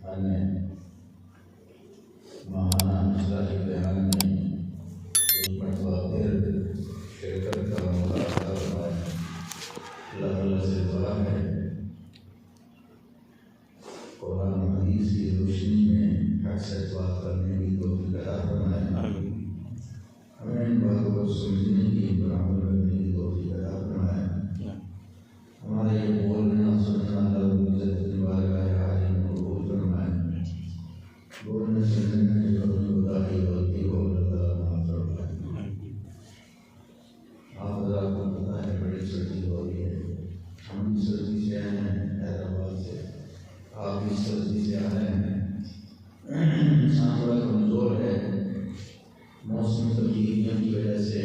ہمیں ماہانہ اصلاحی بیان میں ایک مرتبہ پھر شرکت کا موقع عطا فرمایا۔ اللہ تعالیٰ سے دعا ہے قرآن و حدیث کی روشنی میں حق سے بات کرنے کی توفیق عطا فرمائے، ہمیں ان باتوں کو سمجھنے کی عمل کرنے کی توفیق عطا فرمائے۔ ہمارے یہ بولنا سننا اللہ رب العزت کی بارگاہ عالی میں قبول فرمائے۔ بولنے سننے میں جو بھی کوتاہی غلطی ہو اللہ تعالیٰ معاف فرمائے۔ آپ حضرات کو پتہ ہے بڑی سردی ہو رہی ہے، ہم بھی سردی سے آئے ہیں حیدرآباد سے، آپ بھی سردی سے آ رہے ہیں۔ انسان بڑا کمزور ہے، موسم تبدیلیوں کی وجہ سے،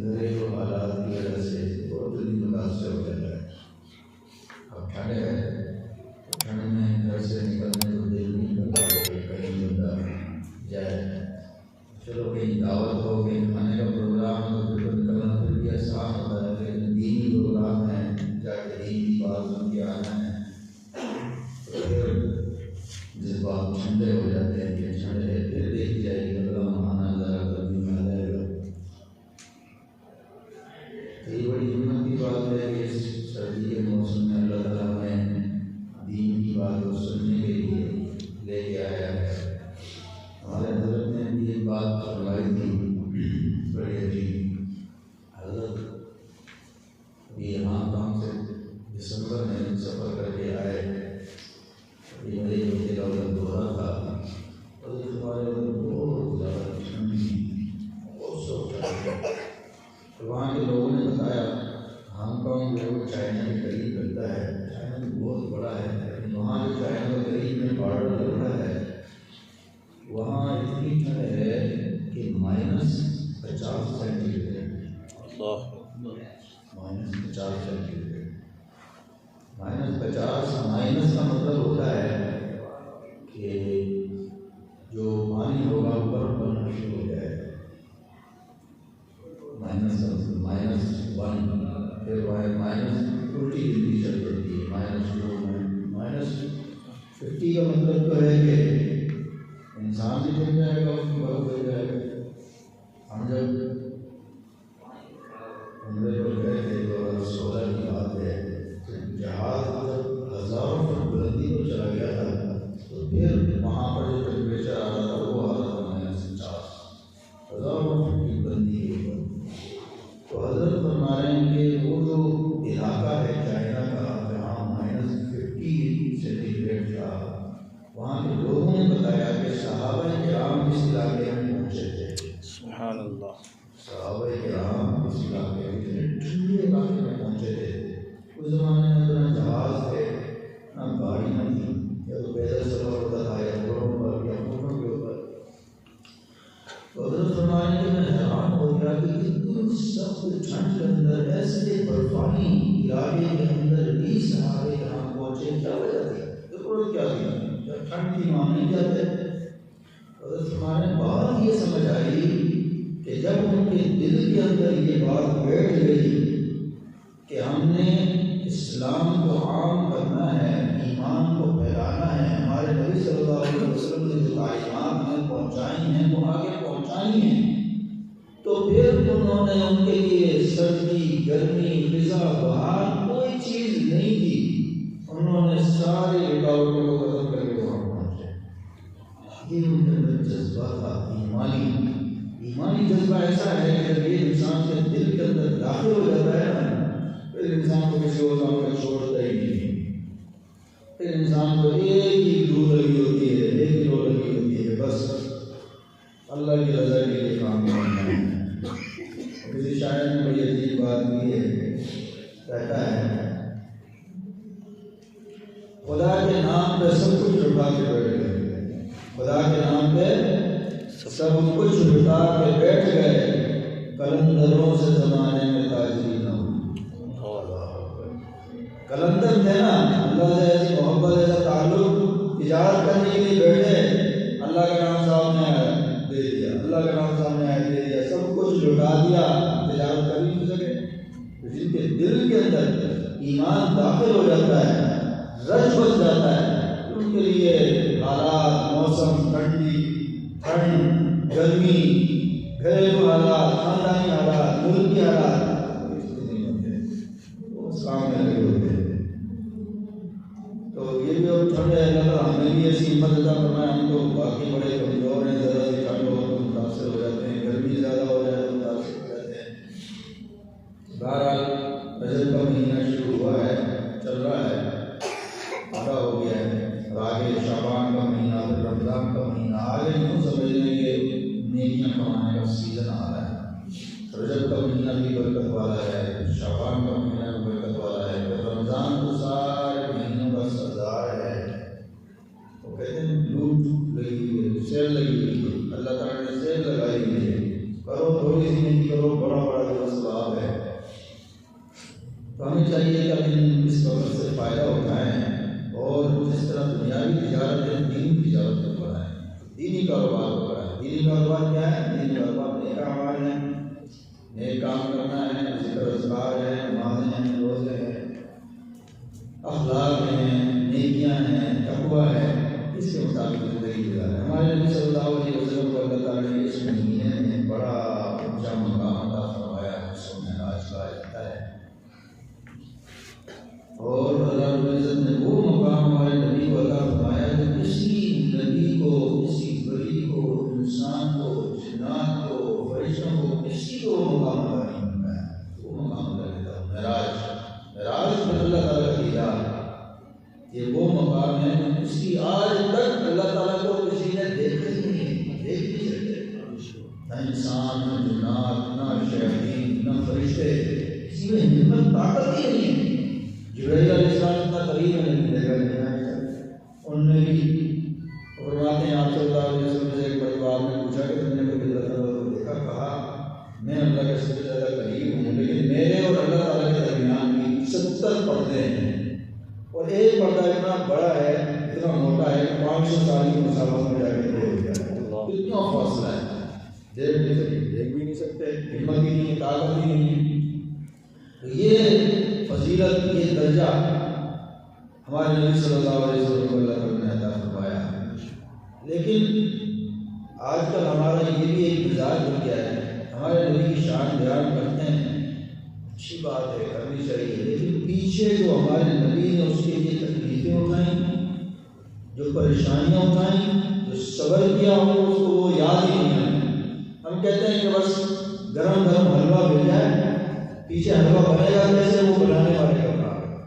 گھریلو حالات کی وجہ سے بہت جلدی متاثر ہو جاتا ہے۔ اب ٹھنڈ ہے، ٹھنڈ میں گھر سے نکلنے کو دل نہیں کرتا کہ کہیں بندہ جائے، چلو کہیں دعوت ہو، کہیں کھانے کا پروگرام ہو تو پھر نکلنا پھر بھی آسان ہوتا ہے، لیکن دینی پروگرام ہے، جا کے دین کی بات سن کے آنا ہے، تو پھر جذبات ٹھنڈے ہو جاتے ہیں کہ ٹھنڈے پھر دیکھی جائے گی اگلا مہانہ ذرا کبھی میں آ جائے گا۔ یہ بڑی ہمت کی بات ہے کہ اس سردی کے موسم میں اللہ تعالیٰ نے دین کی بات کو سننے کے لیے لے کے آیا ہے۔ ہمارے حضرت نے بھی یہ بات فرمائی تھی، بڑی عجیب۔ حضرت ابھی یہاں کام سے دسمبر میں سفر کر کے آئے، ابھی میرے بیٹے کا ادھر دورہ تھا، حضرت ہمارے ادھر بہت زیادہ ٹھنڈی، بہت سخت۔ وہاں کے لوگوں نے بتایا ہانگ کانگ جو چائنا کے قریب لگتا ہے، چائنا تو بہت بڑا ہے، لیکن وہاں جو چائنا کے قریب میں بارڈر لگ رہا ہے وہاں اتنی ٹھنڈ ہے کہ -50 centigrade, -50 centigrade, -50 minus کا مطلب ہوتا ہے کہ جو پانی ہوگا برف بننا شروع ہو جائے، -1 پھر الٹی گنتی چل پڑتی ہے، -2 -50 کا مطلب تو ہے کہ انسان بھی جل جائے گا، اس کی برف ہو جائے گا۔ ہم جب عمرے پر گئے تھے 2016 کی بات ہے، جہاز جب 1000 فٹ بلندی پر چلا گیا تھا تو پھر وہاں پر جو ٹیمپریچر آ رہا تھا وہ آ رہا تھا -50، 1000 فٹ کی بلندی کے اوپر۔ تو حضرت فرما رہے ہیں کہ وہ جو علاقہ ہے چائنا کا جہاں -50 سینٹی گریڈ تھا، وہاں کے لوگوں نے بتایا کہ صحابہ کرام اس علاقے میں پہنچے تھے۔ سبحان اللہ، صحابہ کرام اس علاقے میں ٹھنڈے علاقے میں پہنچے تھے۔ اس زمانے میں نہ جہاز تھے، نہ گاڑیاں تھیں، یا تو پیدل سفر ہوتا تھا یا گھوڑوں پر یا اونٹوں کے اوپر۔ تو حضرت فرمانے کہ میں حیران ہو گیا کہ اتنی سخت ٹھنڈ کے اندر ایسے برفانی علاقے کے اندر بھی صحابہ کرام پہنچے، کیا وجہ تھی؟ ضرورت کیا تھی؟ جب ٹھنڈ کی مان نہیں جاتے۔ حضرت فرمانے بات یہ سمجھ آئی کہ جب ان کے دل کے اندر یہ بات بیٹھ گئی کہ ہم نے اسلام کو عام کرنا ہے، ایمان کو پھیلانا ہے، ہمارے نبی صلی اللہ علیہ وسلم نے جو تعلیمات ہمیں پہنچائی ہیں وہ آگے پہنچانی ہیں، تو پھر انہوں نے ان کے لیے سردی، گرمی، خزاں، بہار کوئی چیز نہیں تھی، انہوں نے سارے رکاوٹوں کو ختم کر کے وہاں پہنچے۔ یہ ان کے اندر جذبہ تھا، ایمانی جذبہ ایسا ہے کہ جب یہ انسان کے دل کے اندر داخل ہو جاتا ہے نا، پھر انسان کو کسی اور کام کا چھوڑتا ہی نہیں، پھر انسان کو ایک ہی رو لگی ہوتی ہے، ایک ہی رو لگی ہوتی ہے، بس اللہ کی رضا کے لیے کام کرنا ہے۔ کسی شاعر نے بڑی عجیب بات کی ہے، کہتا ہے خدا کے نام پہ سب کچھ لٹا کے بیٹھ گئے، خدا کے نام پہ سب کچھ لٹا کے بیٹھ گئے، قلندروں سے زمانے میں تاجری نہ ہوئی۔ قلندر تھے نا، اللہ سے ایسی محبت، ایسا تعلق، تجارت کرنے کے لیے بیٹھے، اللہ کا نام سامنے آیا دے دیا، اللہ کا نام سامنے آیا دے دیا، سب کچھ لٹا دیا، تجارت کر نہیں سکے۔ جن کے دل کے اندر ایمان داخل ہو جاتا ہے، رج بس جاتا ہے، ان کے لیے حالات موسم، ٹھنڈ، گرمی، گھریلو حالات، خاندانی حالات، ملکی حالات، وہ اس کام میں لگے ہوتے ہیں۔ تو یہ بھی اب ٹھنڈ ہے، اللہ تعالیٰ ہمیں بھی ایسی ہمت عطا فرمائے۔ ہم تو باقی بڑے کمزور ہیں، ذرا سی ٹھنڈ ہو تو متاثر ہو جاتے ہیں، گرمی زیادہ ہو جائے تو متاثر ہو جاتے ہیں۔ بہرحال رجب کا مہینہ شروع ہوا ہے، چل رہا ہے، آدھا ہو گیا ہے، اور آگے شعبان کا مہینہ، پھر رمضان کا مہینہ، آگے یوں سمجھ لیں کہ نیکیاں کمانے کا سیزن آ رہا ہے۔ رجب کا مہینہ بھی برکت والا ہے، شعبان کا مہینہ بھی برکت والا ہے، پھر رمضان تو سارے مہینوں کا سردار ہے۔ وہ کہتے ہیں لوٹ لگی ہوئی ہے، سیل لگی ہوئی ہے، اللہ تعالیٰ نے سیل لگائی ہوئی ہے، کرو تھوڑی سی نیکی کرو، بڑا بڑا جو ثواب ہے۔ تو ہمیں چاہیے کہ ہم اس وقت سے فائدہ اٹھائیں اور جس طرح دنیاوی تجارت ہے، دینی تجارت کو بڑھائیں، دینی کاروبار کو بڑھائیں۔ دینی کاروبار کیا ہے؟ دینی کاروبار نیک اعمال ہیں، نیک کام کرنا ہے، ذکر اذکار ہے، نمازیں ہیں، روزے ہیں، اخلاق ہیں، نیکیاں ہیں، تقویٰ ہے، اس کے مطابق زندگی گزاریں۔ ہمارے نبی صلی اللہ علیہ وسلم کو اللہ تعالیٰ نے اس مہینے میں بڑا اونچا مقام عطا فرمایا، جس کو معراج کہا جاتا ہے، اور اللہ رب العزت نے وہ مقام ہمارے نبی کو عطا فرمایا کہ کسی نبی کو، کسی ولی کو، انسان کو، جنات کو، فرشتوں کو، کسی کو وہ مقام عطا نہیں فرمایا۔ وہ مقام اللہ دیتا ہے معراج میں اللہ تعالیٰ کا دیدار، یہ وہ مقام ہے جس کی آج تک اللہ تعالیٰ کو کسی نے دیکھا ہی نہیں، دیکھ نہیں سکتے، نہ انسان، نہ جنات، نہ شیاطین، نہ فرشتے، کسی میں ہمت طاقت ہی نہیں ہے۔ جبرائیل علیہ السلام اتنا قریب ہے نہیں دیکھا جائے، انہوں نے بھی فرماتے ہیں آپ صلی اللہ علیہ وسلم سے ایک پریوار نے پوچھا کہ تم نے کبھی اللہ تعالیٰ کو دیکھا؟ کہا میں اللہ کے سب سے زیادہ قریب ہوں، لیکن میرے اور اللہ تعالیٰ کے درمیان بھی 70 پردے ہیں، اور ایک پردہ اتنا بڑا ہے، اتنا موٹا ہے کہ 500 سال کی مسافت میں جا کے کھڑے ہو جائے، اتنا فاصلہ ہے، دیکھ نہیں سکتے، دیکھ بھی نہیں سکتے، ہمت بھی نہیں، طاقت بھی نہیں ہے۔ تو یہ فضیلت، یہ درجہ ہمارے نبی صلی اللہ علیہ وسلم کو اللہ تعالیٰ نے عطا فرمایا۔ لیکن آج کل ہمارا یہ بھی ایک مزاج بن گیا ہے، ہمارے نبی کی شان بیان کرتے ہیں، اچھی بات ہے، کرنی چاہیے، لیکن پیچھے جو ہمارے نبی نے اس کے لیے تکلیفیں اٹھائیں، جو پریشانیاں اٹھائیں، جو صبر کیا ہو، اس کو وہ یاد ہی نہیں آئے۔ ہم کہتے ہیں کہ بس گرم گرم حلوہ مل جائے، پیچھے حلوہ بنے گا کیسے، وہ بنانے والے کا کام ہے۔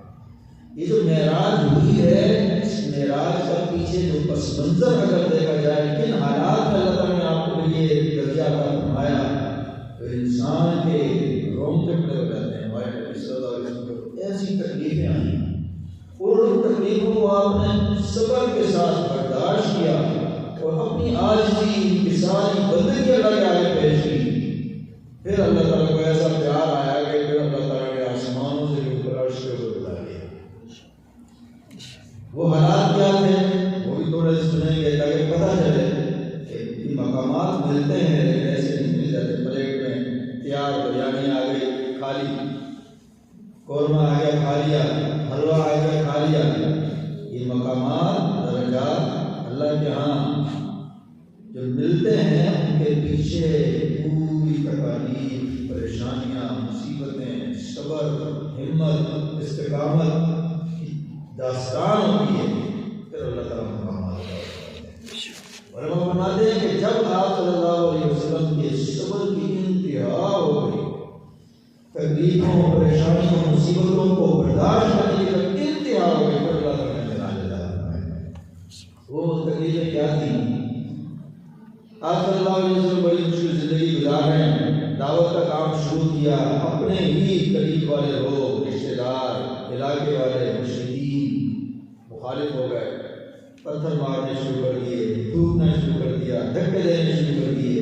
یہ جو معراج ہوئی ہے، اس معراج کا پیچھے جو پس منظر اگر دیکھا جائے، کن حالات میں اللہ تعالیٰ نے آپ کو یہ درجہ عطا فرمایا، تو انسان کے رونگٹے کھڑے ہو جاتے ہیں۔ ہمارے نبی صلی اللہ علیہ وسلم کو ایسی تکلیفیں آئیں، اور ان تکلیفوں کو آپ نے صبر کے ساتھ برداشت کیا اور اپنی عاجزی، انکساری، بندگی اللہ کے آگے پیش کی۔ پھر اللہ تعالیٰ کو ایسا پیار آیا کہ پھر اللہ تعالیٰ نے آسمانوں سے بھی اوپر عرش کے اوپر بتا دیا۔ وہ حالات کیا تھے وہ بھی تھوڑے سنیں گے تاکہ پتہ چلے کہ مقامات ملتے ہیں، لیکن ایسے نہیں مل جاتے۔ پلیٹ میں تیار بریانی آ گئی، کھا لی، قورمہ آ گیا، کھا لیا، حلوہ آ گیا، کھا لیا۔ یہ مقامات، درجات اللہ کے ہاں جو ملتے ہیں، ان کے پیچھے پوری تکالیف، پریشانیاں، مصیبتیں، صبر، ہمت، استقامت کی داستان ہوتی ہے، پھر اللہ تعالیٰ مقامات علماء فرماتے ہیں کہ جب آپ صلی اللہ علیہ وسلم کے صبر کی انتہا ہو گئی، تکلیفوں، پریشانیوں، مصیبتوں کو برداشت کرنے کی جب انتہا ہو گئی، پھر اللہ تعالیٰ نے وہ تکلیفیں کیا تھیں؟ آپ صلی اللہ علیہ وسلم بڑی مشکل زندگی گزار رہے ہیں، دعوت کا کام شروع کیا، اپنے ہی قریب والے لوگ، رشتے دار، علاقے والے مشرکین مخالف ہو گئے، پتھر مارنے شروع کر دیے، ٹوٹنا شروع کر دیا، دھکے دینے شروع کر دیے،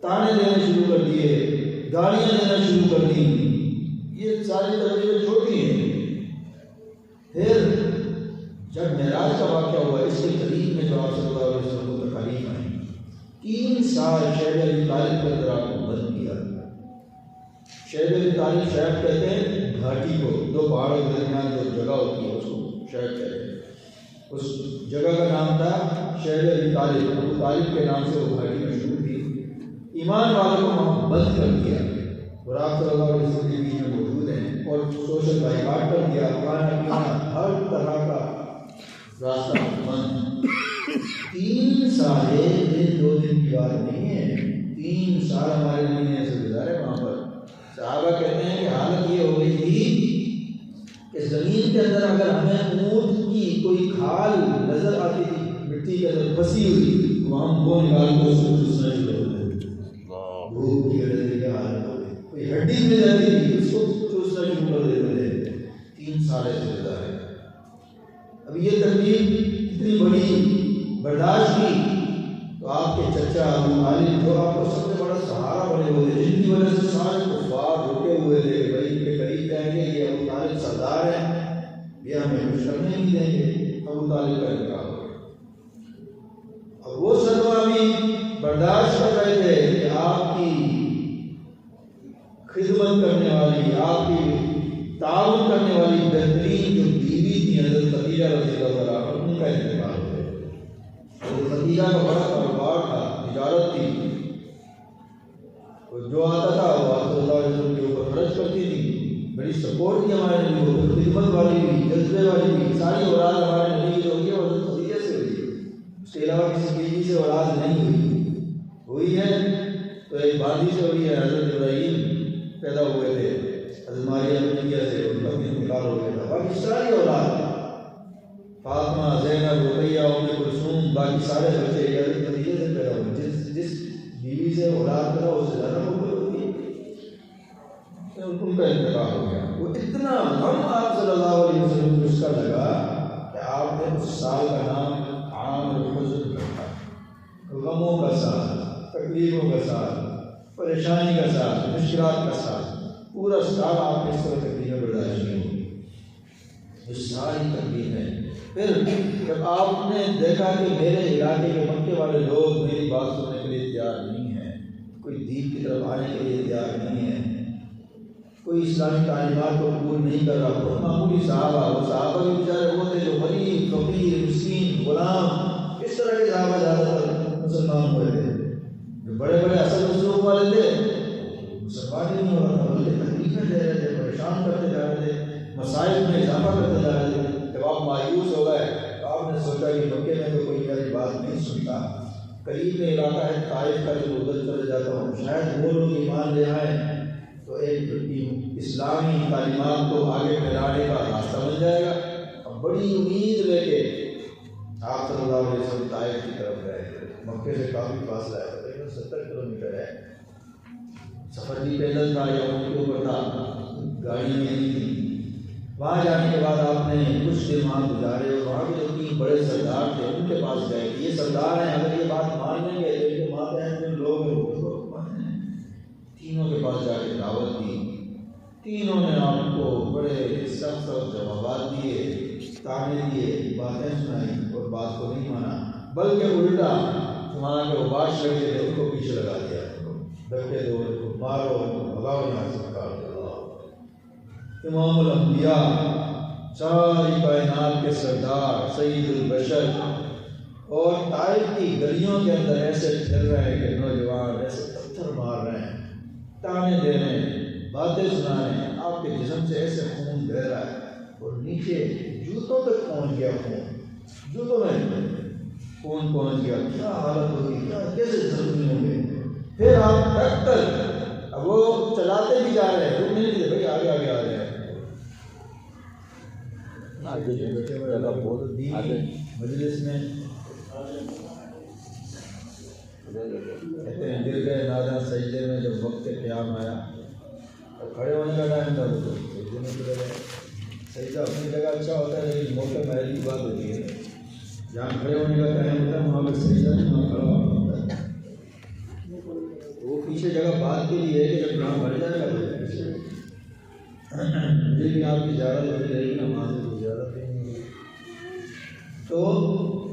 تانے دینے شروع کر دیے، گالیاں دینا شروع کر دی۔ یہ ساری تکلیفیں چھوٹی ہیں۔ پھر جب معراج کا واقعہ ہوا، اس کے قریب میں جو آپ صلی اللہ علیہ وسلم کو تکلیف آئی، 3 سال شیب علی طالب کے اندر آپ کو بند کیا۔ شیب علی طالب، شیب کہتے ہیں گھاٹی کو، 2 پہاڑوں کے درمیان جو جگہ ہوتی ہے اس کو شیب کہتے ہیں۔ اس جگہ کا نام تھا شہر ابی طالب، ابو طالب کے نام سے وہ گھاٹی مشہور تھی۔ ایمان والوں کو وہاں بند کر دیا اور آپ صلی اللہ علیہ وسلم کے بیچ میں موجود ہیں، اور سوشل بائیکاٹ کر دیا، کھانا پینا ہر طرح کا راستہ بند۔ 3 سال، دن 2 دن کی بات نہیں ہے، 3 سال ہمارے نبی نے ایسے گزارے وہاں پر۔ صحابہ کہتے ہیں کہ حالت یہ ہو گئی تھی کہ زمین کے اندر اگر ہمیں اونٹ کی کوئی کھال نظر آتی تھی مٹی کے اندر پھنسی ہوئی تو ہم وہ نکال کر اس کو چوسنا شروع ہو گئے۔ بھوک کی وجہ سے کیا حالت ہو گئی، کوئی ہڈی مل جاتی تھی اس کو چوسنا شروع کر دیتے تھے۔ 3 سال ایسے گزارے۔ اب یہ تکلیف اتنی بڑی برداشت کی تو آپ کے چچا ابو طالب جو آپ کو سب سے بڑا سہارا بنے ہوئے تھے، جن کی وجہ سے سارے کفار رکے ہوئے تھے، بھائی ان کے قریب کہیں گے یہ ابو طالب سردار ہیں، یہ ہمیں کچھ کرنے نہیں دیں گے۔ ابو طالب کا انکار ہو گیا۔ اب وہ صدمہ بھی برداشت کر رہے تھے کہ آپ کی خدمت کرنے والی، آپ کی تعاون کرنے والی بہترین جو بیوی تھی حضرت خدیجہ رضی اللہ تعالیٰ عنہا، ان کا انتقال ہو گیا۔ حضرت خدیجہ کا بڑا کاروبار تھا، تجارت تھی، اور جو آتا تھا وہ آپ صلی اللہ علیہ وسلم کے اوپر خرچ کرتی تھی، بڑی سپورٹ کی ہمارے نبی کو، خدمت والی بھی، جذبے والی بھی۔ ساری اولاد ہمارے نبی کی جو ہوئی ہے وہ حضرت خدیجہ سے ہوئی ہے، اس کے علاوہ کسی بیوی سے اولاد نہیں ہوئی ہے تو ایک باندھی سے ہوئی ہے، حضرت ابراہیم پیدا ہوئے تھے حضرت ماریہ مدینہ سے، ان کا بھی انتقال ہو گیا تھا۔ باقی ساری اولاد فاطمہ، زینب، رقیہ، ام کلثوم، باقی سارے بچے حضرت خدیجہ سے پیدا ہوئے۔ جس بیوی سے اولاد پیدا اس سے زیادہ محبت ہوتی ہے، ان کا انتقال ہو گیا۔ وہ اتنا غم آپ صلی اللہ علیہ وسلم کو اس کا لگا کہ آپ نے اس سال کا نام عام الحزن رکھا، غموں کا سال، تکلیفوں کا سال، پریشانی کا سال، مشکلات کا سال۔ پورا سال آپ نے اس طرح تکلیفیں برداشت کی ہوگی، یہ ساری تکلیفیں۔ پھر جب آپ نے دیکھا کہ میرے علاقے کے مکے والے لوگ میری بات سننے کے لیے تیار نہیں ہیں، کوئی دین کی طرف آنے کے لیے تیار نہیں ہے، کوئی اسلامی تعلیمات کو قبول نہیں کر رہا، بہت معمولی صحابہ، وہ صحابہ بھی بیچارے وہ تھے جو غریب، فقیر، مسکین، غلام، اس طرح کے صحابہ زیادہ تر مسلمان ہوئے تھے۔ جو بڑے بڑے اصل اسلوب والے تھے مسلمان ہی نہیں ہو رہا تھا، بلکہ تکلیفیں دے رہے تھے، پریشان کرتے جا رہے تھے، مسائل میں اضافہ کرتے جا رہے تھے۔ جب آپ مایوس ہو گئے تو آپ نے سوچا کہ مکے میں تو کوئی میری بات نہیں سنتا، قریب میں علاقہ ہے طائف کا، جو ادھر چلے جاتا ہوں، شاید وہ لوگ ایمان لے آئیں تو ایک اسلامی تعلیمات کو آگے پھیلانے کا راستہ مل جائے گا۔ اب بڑی امید لے کے آپ صلی اللہ علیہ وسلم طائف کی طرف گئے۔ مکے سے کافی فاصلہ ہے، تقریباً 70 کلومیٹر ہے۔ سفر بھی پیدل تھا یا ان کے اوپر تھا، گاڑی نہیں تھی۔ وہاں جانے کے بعد آپ نے کچھ دن وہاں گزارے، اور وہاں کے جو 3 بڑے سردار تھے ان کے پاس گئے کہ یہ سردار ہیں، اگر یہ بات مان لیں گے تو ان کے ماتحت جو لوگ ہیں وہ مانیں۔ تینوں کے پاس جا کے دعوت دی، تینوں نے آپ کو بڑے سخت جوابات دیے، تانے دیے، باتیں سنائی، اور بات کو نہیں مانا، بلکہ الٹا وہاں کے عباش لگے تھے ان کو پیچھے لگا دیا، ڈکے دو، ان کو مارو، ان کو بھگاؤ یہاں سے نکال دو۔ امام الانبیاء، ساری کائنات کے سردار، سید البشر، اور طائف کی گلیوں کے اندر ایسے پھر رہے ہیں کہ نوجوان ایسے پتھر مار رہے ہیں، تانے دے رہے ہیں، باتیں سنا رہے ہیں، آپ کے جسم سے ایسے خون بہہ رہا ہے، اور نیچے جوتوں تک پہنچ گیا خون، جوتوں میں خون پہنچ گیا۔ کیا حالت ہوگی، کیا کیسے زخمی ہوں گے۔ پھر آپ تک تک اب وہ چلاتے بھی جا رہے ہیں، رک نہیں دیتے، بھائی آگے آگے آ رہے ہیں۔ مجلس میں کہتے ہیں گر گئے ناداں سجدے میں، جب وقت قیام آیا اور کھڑے ہونے کا ٹائم تھا تو سجدے میں چلے گئے۔ سجدہ اپنی جگہ اچھا ہوتا ہے، لیکن موقع محل کی بات ہوتی ہے، جہاں کھڑے ہونے کا ٹائم ہوتا ہے وہاں پہ سجدہ نہیں، وہاں کھڑا ہونا ہوتا ہے۔ وہ پیچھے جگہ بات کے لیے ہے کہ جب یہاں بڑھ جائے گا مجھے بھی آپ کی زیارت ہوتی رہے گی نا، وہاں سے کوئی زیارت نہیں ہوگی۔ تو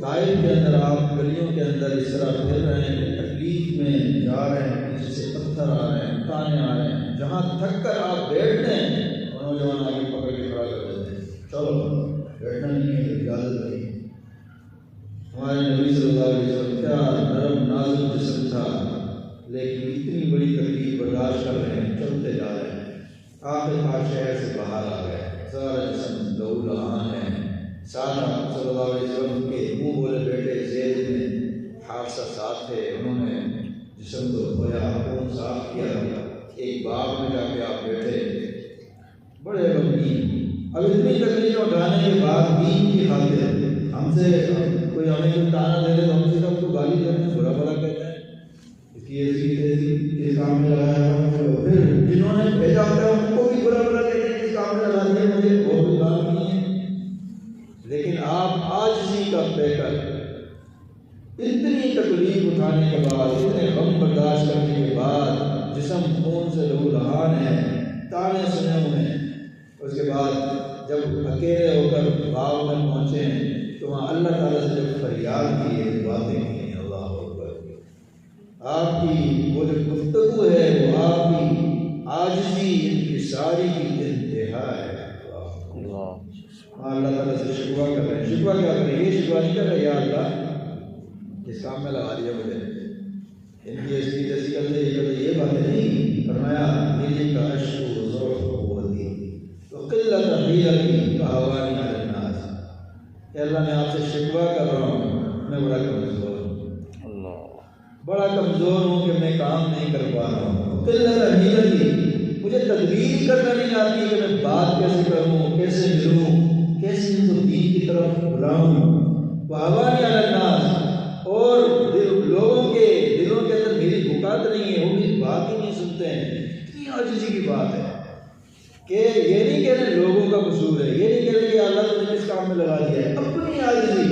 طائف کے اندر آپ گلیوں کے اندر اس طرح پھر رہے ہیں، تکلیف میں جا رہے ہیں، پیچھے سے پتھر آ رہے ہیں، تانے آ رہے ہیں، جہاں تھک کر آپ بیٹھتے ہیں نوجوان آگے پکڑ کے کھڑا کر دیتے ہیں، چلو بیٹھنا نہیں ہے، اجازت نہیں، باہر آ گئے، سارا جسم لہو لہان ہے، ساتھ صلی اللہ علیہ وسلم کے منہ بولے بیٹے زید میں حادثہ ساتھ تھے، انہوں نے جسم کو دھویا، خون صاف کیا، ایک باغ میں جا کے آپ بیٹھے بڑے غمگین۔ اب اتنی تکلیف اٹھانے کے بعد دین کی خاطر ہم سے کوئی ہمیں کوئی تانا دے دے تو ہم سے سب کو گالی دیتے ہیں، برا بھلا کہتے ہیں، اس کی ایسی تیزی اس کام میں لگایا، پھر جنہوں نے بھیجا ہوتا ہے ان کو بھی برا بھلا کہتے ہیں، اس کام میں لگا دیا، مجھے وہ کوئی کام نہیں ہے۔ لیکن آپ عاجزی کا پے کر اتنی تکلیف اٹھانے کے بعد، اتنے غم برداشت کرنے کے بعد، جسم خون سے لہو لہان ہے، تانے سنے ہوئے ہیں، اس کے بعد جب اکیلے ہو کر باغ میں پہنچے ہیں تو وہاں اللہ تعالیٰ سے جب فریاد کی ہے، باتیں کی ہیں، اللہ اکبر، آپ کی وہ جو گفتگو ہے وہ آپ کی عاجزی انکساری کی انتہا ہے۔ اللہ تعالیٰ سے شکوہ کر رہے ہیں، شکوہ کیا کر رہے ہیں؟ یہ شکوہ نہیں کر رہے یا اللہ اس کام میں لگا دیا مجھے، ان کی ایسی جیسی کر دے یہ باتیں نہیں، فرمایا میری کا اشکو ذوق قوتی تو قلت حیلتی کہوانی علی الناس، کہ اللہ میں آپ سے شکوہ کر رہا ہوں، میں بڑا کمزور ہوں، بڑا کمزور ہوں کہ میں کام نہیں کر پا رہا ہوں، قلت حیلتی، مجھے تدبیر کرنا نہیں آتی کہ میں بات کیسے کروں، کیسے ملوں، کیسے ان کو دین کی طرف بلاؤں، کہوانی علی الناس، اور لوگوں کے دلوں کے اندر میری بکات نہیں ہے، وہ میری بات ہی نہیں سنتے ہیں۔ اتنی عاجزی کی بات ہے کہ یہ نہیں کہہ رہے لوگوں کا قصور ہے، یہ نہیں کہہ رہے کہ اللہ نے کس کام میں لگا دیا ہے، اپنی عاجزی،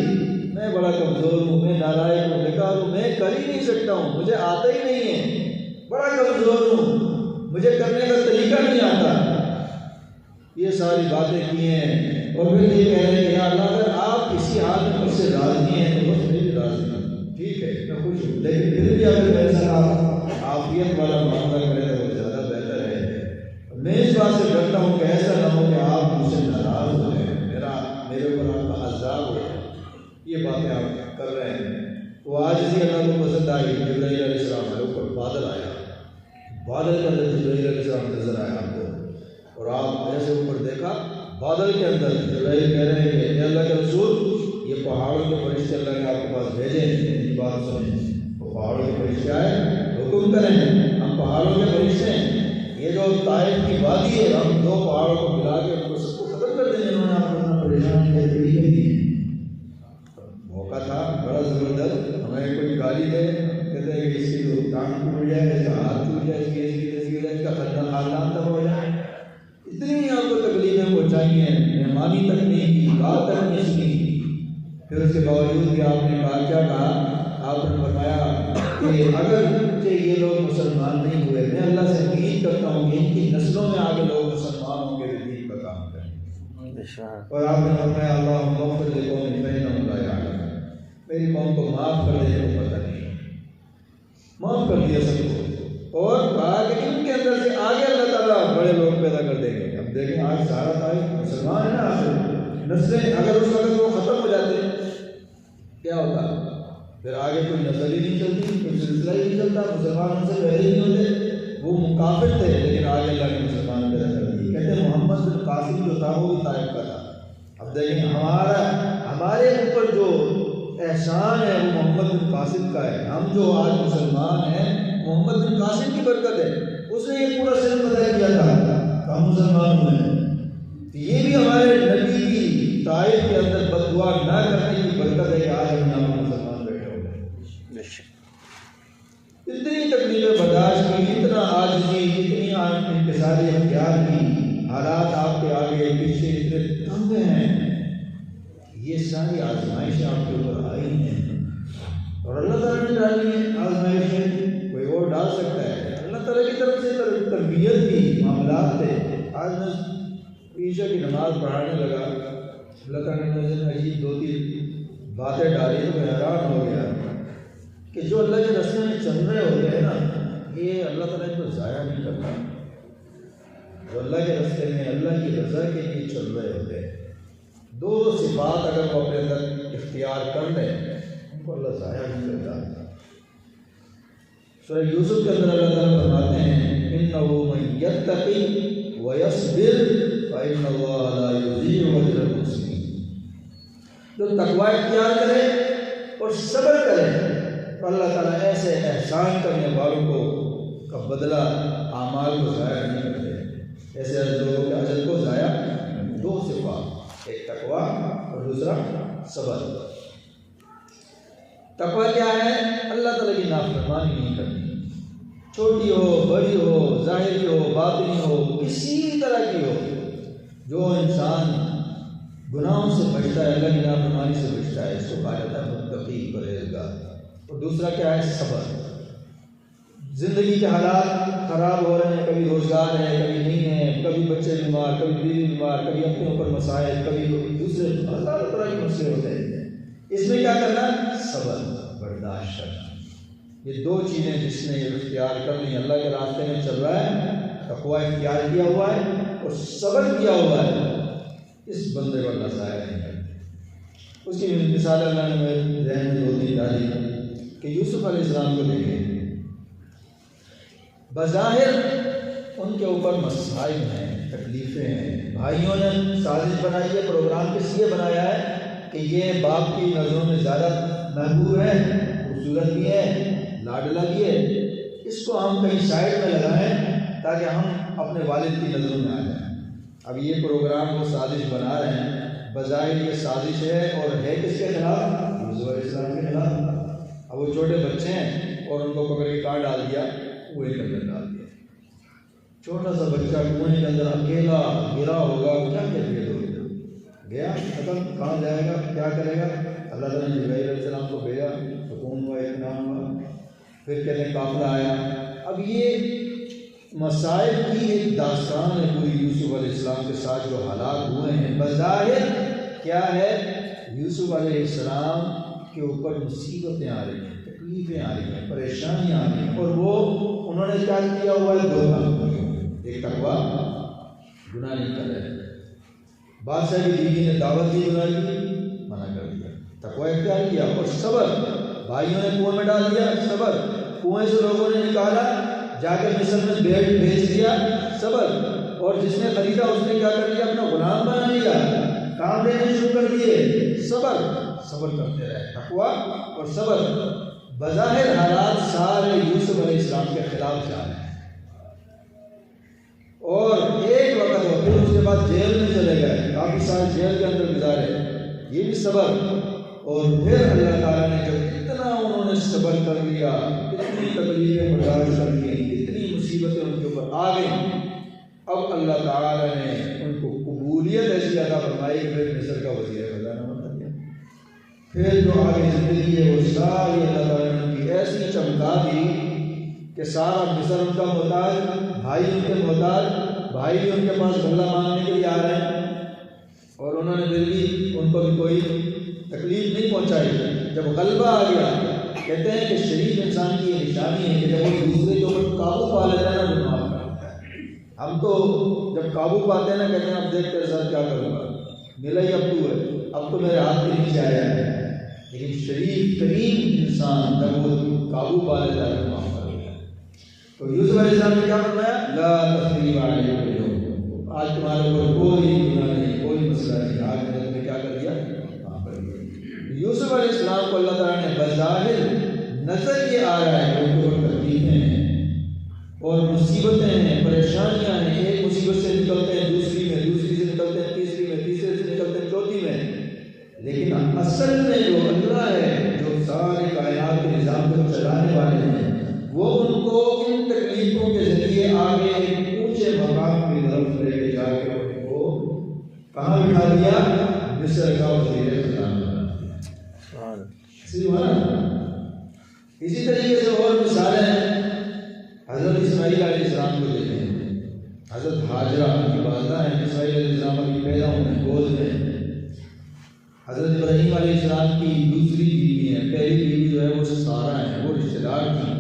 میں بڑا کمزور ہوں، میں نالائق ہوں، بیکار ہوں، میں کر ہی نہیں سکتا ہوں، مجھے آتا ہی نہیں ہے، بڑا کمزور ہوں، مجھے کرنے کا طریقہ نہیں آتا، یہ ساری باتیں کی ہیں۔ اور پھر یہ کہہ رہے ہیں کہ اللہ اگر آپ کسی حال میں مجھ سے راضی ہیں تو بس میری راضی ہوں، ٹھیک ہے میں خوش ہوں، لیکن پھر بھی اگر میرے ساتھ عافیت والا معاملہ کرے تو وہ زیادہ بہتر ہے۔ میں اس بات سے ڈرتا ہوں کہ ایسا نہ ہو کہ آپ مجھ سے ناراض ہو جائیں، میرے اوپر آپ کا عذاب ہو جائے، یہ باتیں آپ کر رہے ہیں۔ وہ عاجزی اللہ کو پسند آئی، جبرائیل علیہ السلام کے اوپر بادل آیا، بادل کے اندر جبرائیل علیہ السلام نظر آیا آپ کو، اور آپ ایسے اوپر دیکھا بادل کے اندر جبرائیل کہہ رہے ہیں کہ اے اللہ کے رسول، یہ پہاڑوں کے فرشتے اللہ نے آپ کے پاس بھیجے ہیں، ان بات سنیں، وہ پہاڑوں کے فرشتے آئے، حکم کریں، ہم پہاڑوں کے فرشتے ہیں، یہ جو طائف کی وادی ہے ہم دو پہاڑوں کو ملا کے ان کو سب کو ختم کر دیں، انہوں نے آپ کو اتنا پریشان کیا دلی نہیں دی، موقع تھا بڑا زبردست، ہمیں کوئی گالی دے کہتے ہیں کہ اس کی جو ٹانگ ٹوٹ جائے، اس کا ہاتھ ٹوٹ جائے، اس کی ایسی ہو جائے، اس کا خاندان تک ہو جائے، اتنی آپ کو تکلیفیں پہنچائی ہیں، مہمانی تک نہیں کی، بات تک نہیں سنی، پھر اس کے باوجود بھی آپ نے کہا، کیا کہا؟ آپ نے فرمایا کہ اگر یہ لوگ مسلمان نہیں ہوئے، میں اللہ سے امید کرتا ہوں کہ ان کی نسلوں میں آگے لوگ مسلمان ہوں گے، دین کا کام کریں، اور آپ نے فرمایا اللہم اغفر لقوم فإنہم لا یعلمون، میری قوم کو معاف کر دے تو پتہ نہیں، معاف کر دیا سب کو، اور کہا کہ ان کے اندر سے آگے اللہ تعالیٰ بڑے لوگ پیدا کر دیں گے۔ اب دیکھیں آج سارا تاریخ مسلمان ہے نا، آخر نسلیں اگر اس وقت وہ ختم ہو جاتے کیا ہوتا؟ پھر آگے کوئی نسل ہی نہیں چلتی، کوئی سلسلہ ہی نہیں چلتا، مسلمان ان سے پہلے ہی نہیں ہوتے، وہ مکافر تھے لیکن آگے اللہ نے مسلمان پیدا کر دیے۔ کہتے ہیں محمد بن قاسم جو تھا وہ بھی طائف کا تھا۔ اب دیکھیں ہمارے اوپر جو احسان ہے وہ محمد بن قاسم کا ہے، ہم جو آج مسلمان ہیں محمد بن قاسم کی برکت ہے، اس نے یہ پورا سلم طے کیا تھا تو ہم مسلمان ہوئے ہیں۔ یہ بھی ہمارے نبی کی طائف کے اندر بد دعا نہ کرنے کی برکت ہے کہ آج ہم یہاں مسلمان بیٹھے ہو گئے۔ اتنی تکلیفیں برداشت کی، اتنا عاجزی، اتنی انکساری اختیار کی، حالات آپ کے آگے پیچھے اتنے تنگ ہیں، یہ ساری آزمائشیں آپ کے اوپر آئی ہیں، اور اللہ تعالیٰ نے ڈالی ہیں آزمائشیں، کوئی اور ڈال سکتا ہے؟ اللہ تعالیٰ کی طرف سے تربیت کی معاملات تھے۔ آج میں عشاء کی نماز پڑھانے لگا، اللہ تعالیٰ نے عجیب دو تین باتیں ڈالی تو میں حیران ہو گیا کہ جو اللہ کے راستے میں چل رہے ہوتے ہیں نا، یہ اللہ تعالیٰ ان کو ضائع نہیں کرتا، جو اللہ کے راستے میں اللہ کی رضا کے لیے چل رہے ہوتے ہیں، دو صفات اگر وہ اپنے اندر اختیار کر لیں ان کو اللہ ضائع نہیں کرتا۔ سورہ یوسف کے اندر اللہ تعالیٰ فرماتے ہیں اِنَّهُ مَن يَتَّقِ وَيَصْبِرْ فَإِنَّ اللَّهَ لَا يُضِيعُ أَجْرَ الْمُحْسِنِينَ۔ جو تقوی اختیار کرے اور صبر کرے تو اللہ تعالیٰ ایسے احسان کرنے والوں کو کا بدلہ اعمال کو ضائع نہیں کرتے، ایسے لوگوں کے اجر کو ضائع۔ دو صفات، ایک تقوی اور دوسرا صبر۔ تقوی کیا ہے؟ اللہ تعالیٰ کی نافرمانی نہیں کرنی، چھوٹی ہو بڑی ہو، ظاہری ہو باطنی ہو، کسی طرح کی ہو۔ جو انسان گناہوں سے بچتا ہے، اللہ کی نافرمانی سے بچتا ہے، اس کو کہا جاتا ہے متقی پرہیزگار۔ اور دوسرا کیا ہے؟ صبر۔ زندگی کے حالات خراب ہو رہے ہیں، کبھی روزگار ہے کبھی نہیں ہے، کبھی بچے بیمار، کبھی بیوی بیمار، کبھی اپنے اوپر مسائل، کبھی دوسرے ہزاروں طرح کے مسئلے ہوتے ہیں۔ اس میں کیا کرنا؟ صبر، برداشت کرنا۔ یہ دو چیزیں جس نے اختیار کر لی، اللہ کے راستے میں چل رہا ہے، تقوی اختیار کیا ہوا ہے اور صبر کیا ہوا ہے، اس بندے کو اللہ ضائع نہیں کرتا۔ اس کی مثال اللہ نے میرے ذہن میں دو تین ڈالی کہ یوسف علیہ السلام کو دیکھیں، بظاہر ان کے اوپر مسائل ہیں، تکلیفیں ہیں، بھائیوں نے سازش بنائی ہے، پروگرام کس لیے بنایا ہے کہ یہ باپ کی نظروں میں زیادہ محبوب ہے، خوبصورت بھی ہے، لاڈلا بھی ہے، اس کو ہم کہیں سائڈ میں لگائیں تاکہ ہم اپنے والد کی نظروں میں آ جائیں۔ اب یہ پروگرام وہ سازش بنا رہے ہیں، بظاہر یہ سازش ہے اور ہے کس کے خلاف؟ یوسف علیہ السلام کے خلاف۔ اب وہ چھوٹے بچے ہیں اور ان کو پکڑ کے کہاں ڈال دیا؟ کنویں کے اندر ڈال دیا۔ چھوٹا سا بچہ کنویں کے اندر اکیلا گرا ہوگا، کیا کیفیت ہوگی؟ گیا ختم، کہاں جائے گا، کیا کرے گا؟ اللہ تعالیٰ نے جبرائیل علیہ السلام کو بھیجا، سکون ہوا، اطمینان ہوا، پھر کہتے ہیں قافلہ آیا۔ اب یہ مسائل کی ایک داستان ہے پوری یوسف علیہ السلام کے ساتھ جو حالات ہوئے ہیں۔ بظاہر کیا ہے؟ یوسف علیہ السلام کے اوپر مصیبتیں آ رہی ہیں، تکلیفیں آ رہی ہیں، پریشانیاں آ رہی ہیں، اور وہ انہوں نے کیا کیا ہوا ہے؟ دو کام۔ ایک تقوی، گناہ نہیں کر رہے، بادشاہ کی بیوی نے دعوت دی، گناہ کی منع کر دیا، تقوی اختیار کیا، اور صبر، بھائیوں نے کنویں میں ڈال دیا، صبر، کنویں سے لوگوں نے نکالا، جا کے مصر میں بیچ دیا، صبر، اور جس نے خریدا اس نے کیا کر دیا؟ اپنا غلام بنا لیا، کام لینے شروع کر دیے، صبر، صبر کرتے رہے، تقوی اور صبر۔ بظاہر حالات سارے یوسف علیہ السلام کے خلاف جا رہے ہیں، اور ایک وقت ہو پھر اس کے بعد جیل میں چلے گئے، کافی سال جیل کے اندر گزارے، یہ بھی صبر۔ اور پھر اللہ تعالیٰ نے جب اتنا انہوں نے صبر کر لیا، اتنی تکلیفیں برداشت کر لی، اتنی مصیبتیں ان کے اوپر آ گئیں، اب اللہ تعالیٰ نے ان کو قبولیت ایسی عطا فرمائی کہ پھر مصر کا وزیر خزانہ بنا دیا۔ پھر جو آگے زندگی ہے وہ ساری اللہ تعالیٰ نے ان کی ایسی چمکا دی کہ سارا مصر ان کا محتاج، بھائی ان کے محتاج، بھائی بھی ان کے پاس غلہ مانگنے کے لیے آ رہے ہیں، اور انہوں نے پھر بھی ان کو بھی کوئی تکلیف نہیں پہنچائی۔ جب غلبہ آ گیا، کہتے ہیں کہ شریف انسان کی یہ نشانی ہے کہ جب وہ دوسرے کے اوپر قابو پا لیتا ہے نا تو معاف کر دیتا ہے۔ ہم تو جب قابو پاتے ہیں نا کہتے ہیں اب دیکھ تیرے ساتھ کیا کروں گا، ملا ہی اب تو ہے، اب تو میرے ہاتھ کے نیچے آیا ہے۔ لیکن شریف کریم انسان جب وہ قابو پا لیتا ہے تو معاف کر دیتا ہے۔ تو یوسف علیہ السلام نے کیا فرمایا؟ لا تثریب علیکم اليوم، آج تمہارے اوپر کوئی گناہ نہیں، کوئی مسئلہ نہیں، آج میں نے تمہیں کیا کر دیا؟ معاف کر دیا۔ یوسف علیہ السلام کو اللہ تعالیٰ نے بظاہر نظر یہ آ رہا ہے کہ ان کے اوپر تکلیفیں ہیں اور مصیبتیں ہیں، پریشانیاں ہیں، ایک مصیبت سے نکلتے ہیں دوسری میں، دوسری سے نکلتے ہیں تیسری میں، تیسرے سے نکلتے ہیں چوتھی میں، لیکن اصل میں جو اللہ ہے، جو سارے کائنات کے نظام کو چلانے والے ہیں، وہ ان کو ان تکلیفوں کے ذریعے آگے ایک اونچے مقام کی طرف لے کے جا کے ان کو کہاں بٹھا دیا؟ مصر کا وزیر خزانہ بنا دیا۔ اسی طریقے سے اور مثالیں ہیں، حضرت اسماعیل علیہ السلام کو دیکھیں، حضرت ہاجرہ کی والدہ ہیں، اسماعیل علیہ السلام ابھی پیدا ہوئے ہیں گود میں، حضرت ابراہیم علیہ السلام کی دوسری بیوی ہے، پہلی بیوی جو ہے وہ سارہ ہے، وہ رشتہ دار تھی،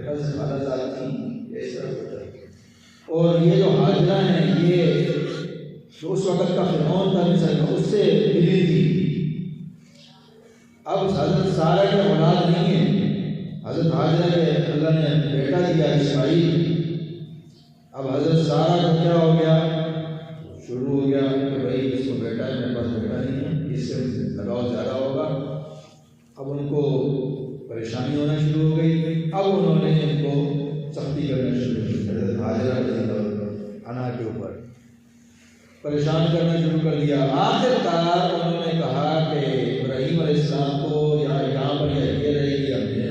خالہ زاد تھی، اس طرح ہوتا ہے۔ اور یہ جو ہاجرہ ہیں یہ جو اس وقت کا فرعون تھا مصر کا، اس سے ملی تھی۔ اب حضرت سارہ کے اولاد نہیں ہے، حضرت ہاجرہ کے اللہ نے بیٹا دیا اسماعیل۔ اب حضرت سارہ کو کیا ہو گیا؟ شروع ہو پریشانی ہونا شروع ہو گئی. اب انہوں نے ان کو سختی کرنا شروع کی. حضرت حاجرہ رضی اللہ عنہا کے اوپر پریشان کرنا شروع کر دیا. آخر کار انہوں نے کہا کہ ابراہیم علیہ السلام کو یہاں پر یہ رہے گی اپنے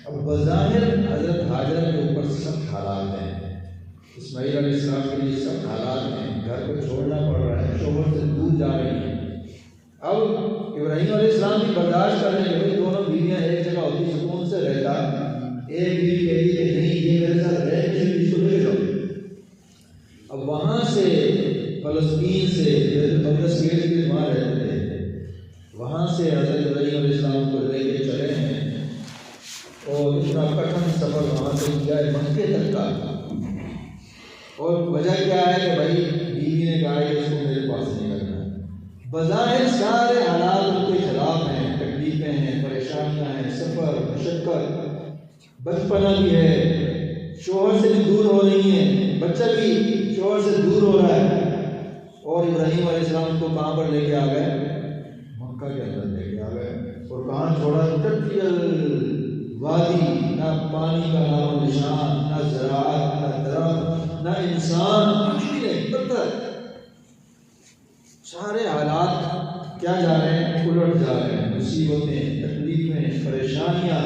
اب بظاہر حضرت حاجرہ کے اوپر سخت حالات ہیں. اسماعیل علیہ السلام کے لیے سخت حالات ہیں. گھر کو چھوڑنا پڑ رہا ہے, شوہر سے دور جا رہی ہیں. اب ابراہیم علیہ السلام بھی برداشت کر رہے ہیں. دونوں بیویاں ایک جگہ ہوتی سکون سے رہتا. ایک بیوی کہتی کہ نہیں یہ میرے ساتھ رہے اس کو لے جاؤ. اب وہاں سے فلسطین سے بیت المقدس گیٹ کے وہاں رہتے تھے, وہاں سے حضرت ابراہیم علیہ السلام کو لے کے چلے ہیں اور اتنا کٹھن سفر وہاں سے کیا ہے مکے تک کا. اور وجہ کیا ہے کہ بھائی بیوی نے کہا کہ اس کو میرے پاس نہیں کرنا ہے. بظاہر سارے حالات ان کے خلاف ہیں, تکلیفیں ہیں, پریشانیاں ہیں, سفر مشقت, بچپنا بھی ہے, شوہر سے بھی دور ہو رہی ہیں, بچہ بھی شوہر سے دور ہو رہا ہے. اور ابراہیم علیہ السلام کو کہاں پر لے کے آ گئے؟ مکہ کے اندر لے کے آ گئے. اور کہاں چھوڑا؟ تٹیل وادی, نہ پانی کا نام و نشان, نہ زراعت, نہ درخت, نہ انسان, کچھ بھی نہیں, پتھر. سارے حالات کیا جا رہے ہیں؟ الٹ جا رہے ہیں. مصیبتیں, تکلیفیں, پریشانیاں.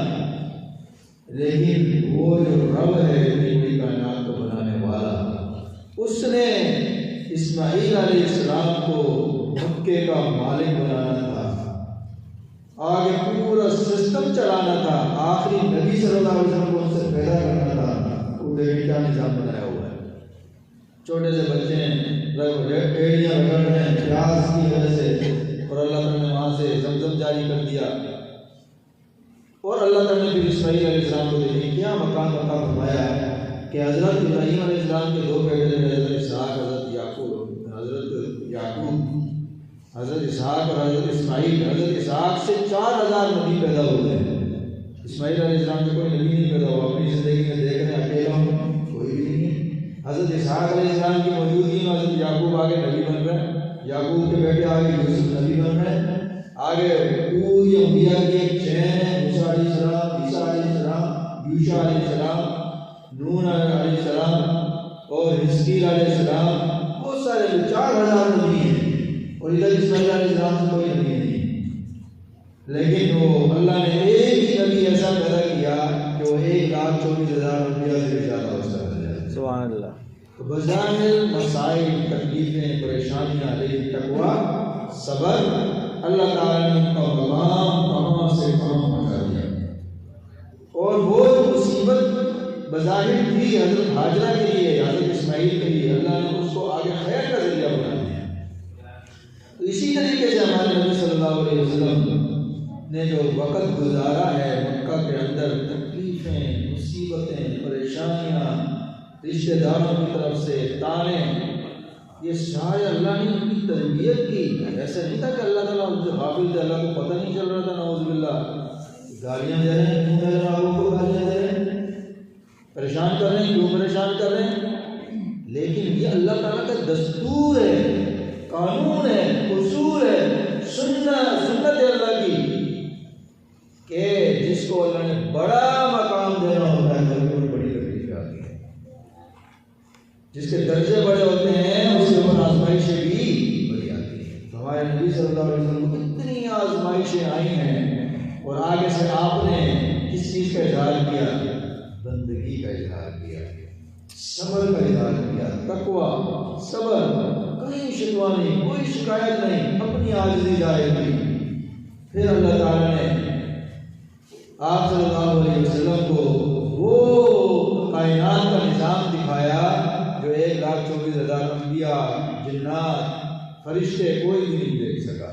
لیکن وہ جو رب ہے اتنی بڑی کائنات کو بنانے والا, اس نے اسماعیل علیہ السلام کو مکے کا مالک بنانا تھا, آگے پورا سسٹم چلانا تھا, آخری نبی صلی اللہ علیہ وسلم کو ان سے پیدا کرنا تھا. وہ دیکھیں کیا نظام بنایا ہوا ہے. چھوٹے سے بچے ہیں, ایڑیاں رگڑ رہے ہیں پیاز کی وجہ سے, اور اللہ تعالیٰ نے وہاں سے زمزم جاری کر دیا. اور اللہ تعالیٰ نے پھر اسماعیل علیہ السلام کو دیکھیں کیا مقام عطا فرمایا کہ حضرت ابراہیم علیہ السلام کے دو بیٹے تھے, حضرت اسحاق, حضرت یعقوب. حضرت اسحاق اور حضرت اسماعیل. حضرت اسحاق سے 4000 نبی پیدا ہوئے ہیں. اسماعیل علیہ السلام سے کوئی نبی نہیں پیدا ہوا. اپنی زندگی میں دیکھ رہے ہیں اکیلا ہوں, کوئی بھی نہیں ہے. حضرت اسحاق علیہ السلام کی موجودگی میں حضرت یعقوب آگے نبی بن رہے ہیں, یعقوب کے بیٹے آگے یوسف نبی بن رہے ہیں. آگے پوری انبیاء کی ایک چین ہے, موسیٰ علیہ السلام, عیسیٰ علیہ السلام, یوشع علیہ السلام, نون علیہ السلام اور حزقیل علیہ السلام. بہت سارے 4000 نبی ہیں. اور ادھر اسماعیل علیہ السلام سے کوئی نبی نہیں. لیکن وہ اللہ نے ایک ہی نبی ایسا پیدا کیا کہ وہ 1,24,000 انبیاء سے زیادہ ہو سکتا ہے. سبحان اللہ. بظاہر مسائل, تکلیفیں, پریشانیاں, لیکن تقویٰ, صبر, اللہ تعالیٰ نے ان کا مقام کہاں سے کہاں پہنچا دیا. اور وہ مصیبت بظاہر تھی حضرت حاجرہ کے لیے, حضرت اسماعیل کے لیے, اللہ نے اس کو آگے خیر کا ذریعہ بنا دیا. تو اسی طریقے سے ہمارے نبی صلی اللہ علیہ وسلم نے جو وقت گزارا ہے مکہ کے اندر, تکلیفیں, مصیبتیں, پریشانیاں, رشتہ داروں کی طرف سے تانے, یہ سارے اللہ نے ان کی تربیت کی. ایسا نہیں تھا کہ اللہ تعالیٰ ان سے غافل تھے, اللہ کو پتہ نہیں چل رہا تھا. نعوذ باللہ. گالیاں دے رہے ہیں, کیوں میرے آپ کو گالیاں دے رہے ہیں, پریشان کر رہے ہیں, کیوں پریشان کر رہے ہیں. لیکن یہ اللہ تعالیٰ کا دستور ہے, قانون ہے, اصول ہے, سنت ہے اللہ کی, کہ جس کو اللہ نے بڑا مقام دینا ہوتا ہے تو بڑی تکلیفیں آتی ہیں. جس کے درجے بڑے ہوتے ہیں اس کے اوپر آزمائشیں بھی بڑی آتی ہیں. ہمارے نبی صلی اللہ علیہ وسلم کو اتنی آزمائشیں آئی ہیں, اور آگے سے آپ نے کس چیز کا اظہار کیا؟ بندگی کا اظہار کیا, صبر کا اظہار کیا, تقویٰ, صبر, کہیں شکوہ نہیں, کوئی شکایت نہیں, اپنی عاجزی ظاہر کی. پھر اللہ تعالیٰ نے آپ صلی اللہ علیہ وسلم کو وہ کائنات کا نظام دکھایا جو 1,24,000 انبیاء, جنات, فرشتے کوئی بھی نہیں دیکھ سکا.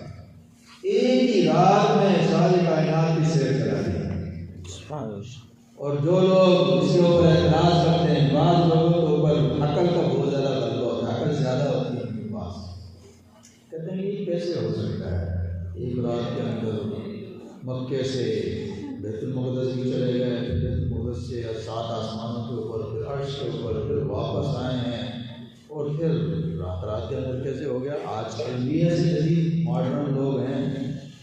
ایک ہی رات میں ساری کائنات کی سیر کرا دیا. اور جو لوگ اس کے اوپر اعتراض کرتے ہیں, بعض لوگوں کے اوپر عقل کا بہت زیادہ غلبہ ہوتا ہے, عقل زیادہ ہوتی ہے ان کے پاس, کہتے ہیں یہ کیسے ہو سکتا ہے, ایک رات کے اندر مکے سے بیت المقدس بھی چلے گئے, پھر بیت المقدس سے 7 آسمانوں کے اوپر, پھر عرش کے اوپر, پھر واپس آئے ہیں, اور پھر رات کے اندر کیسے ہو گیا. آج کل بھی ایسے جدید ماڈرن لوگ ہیں,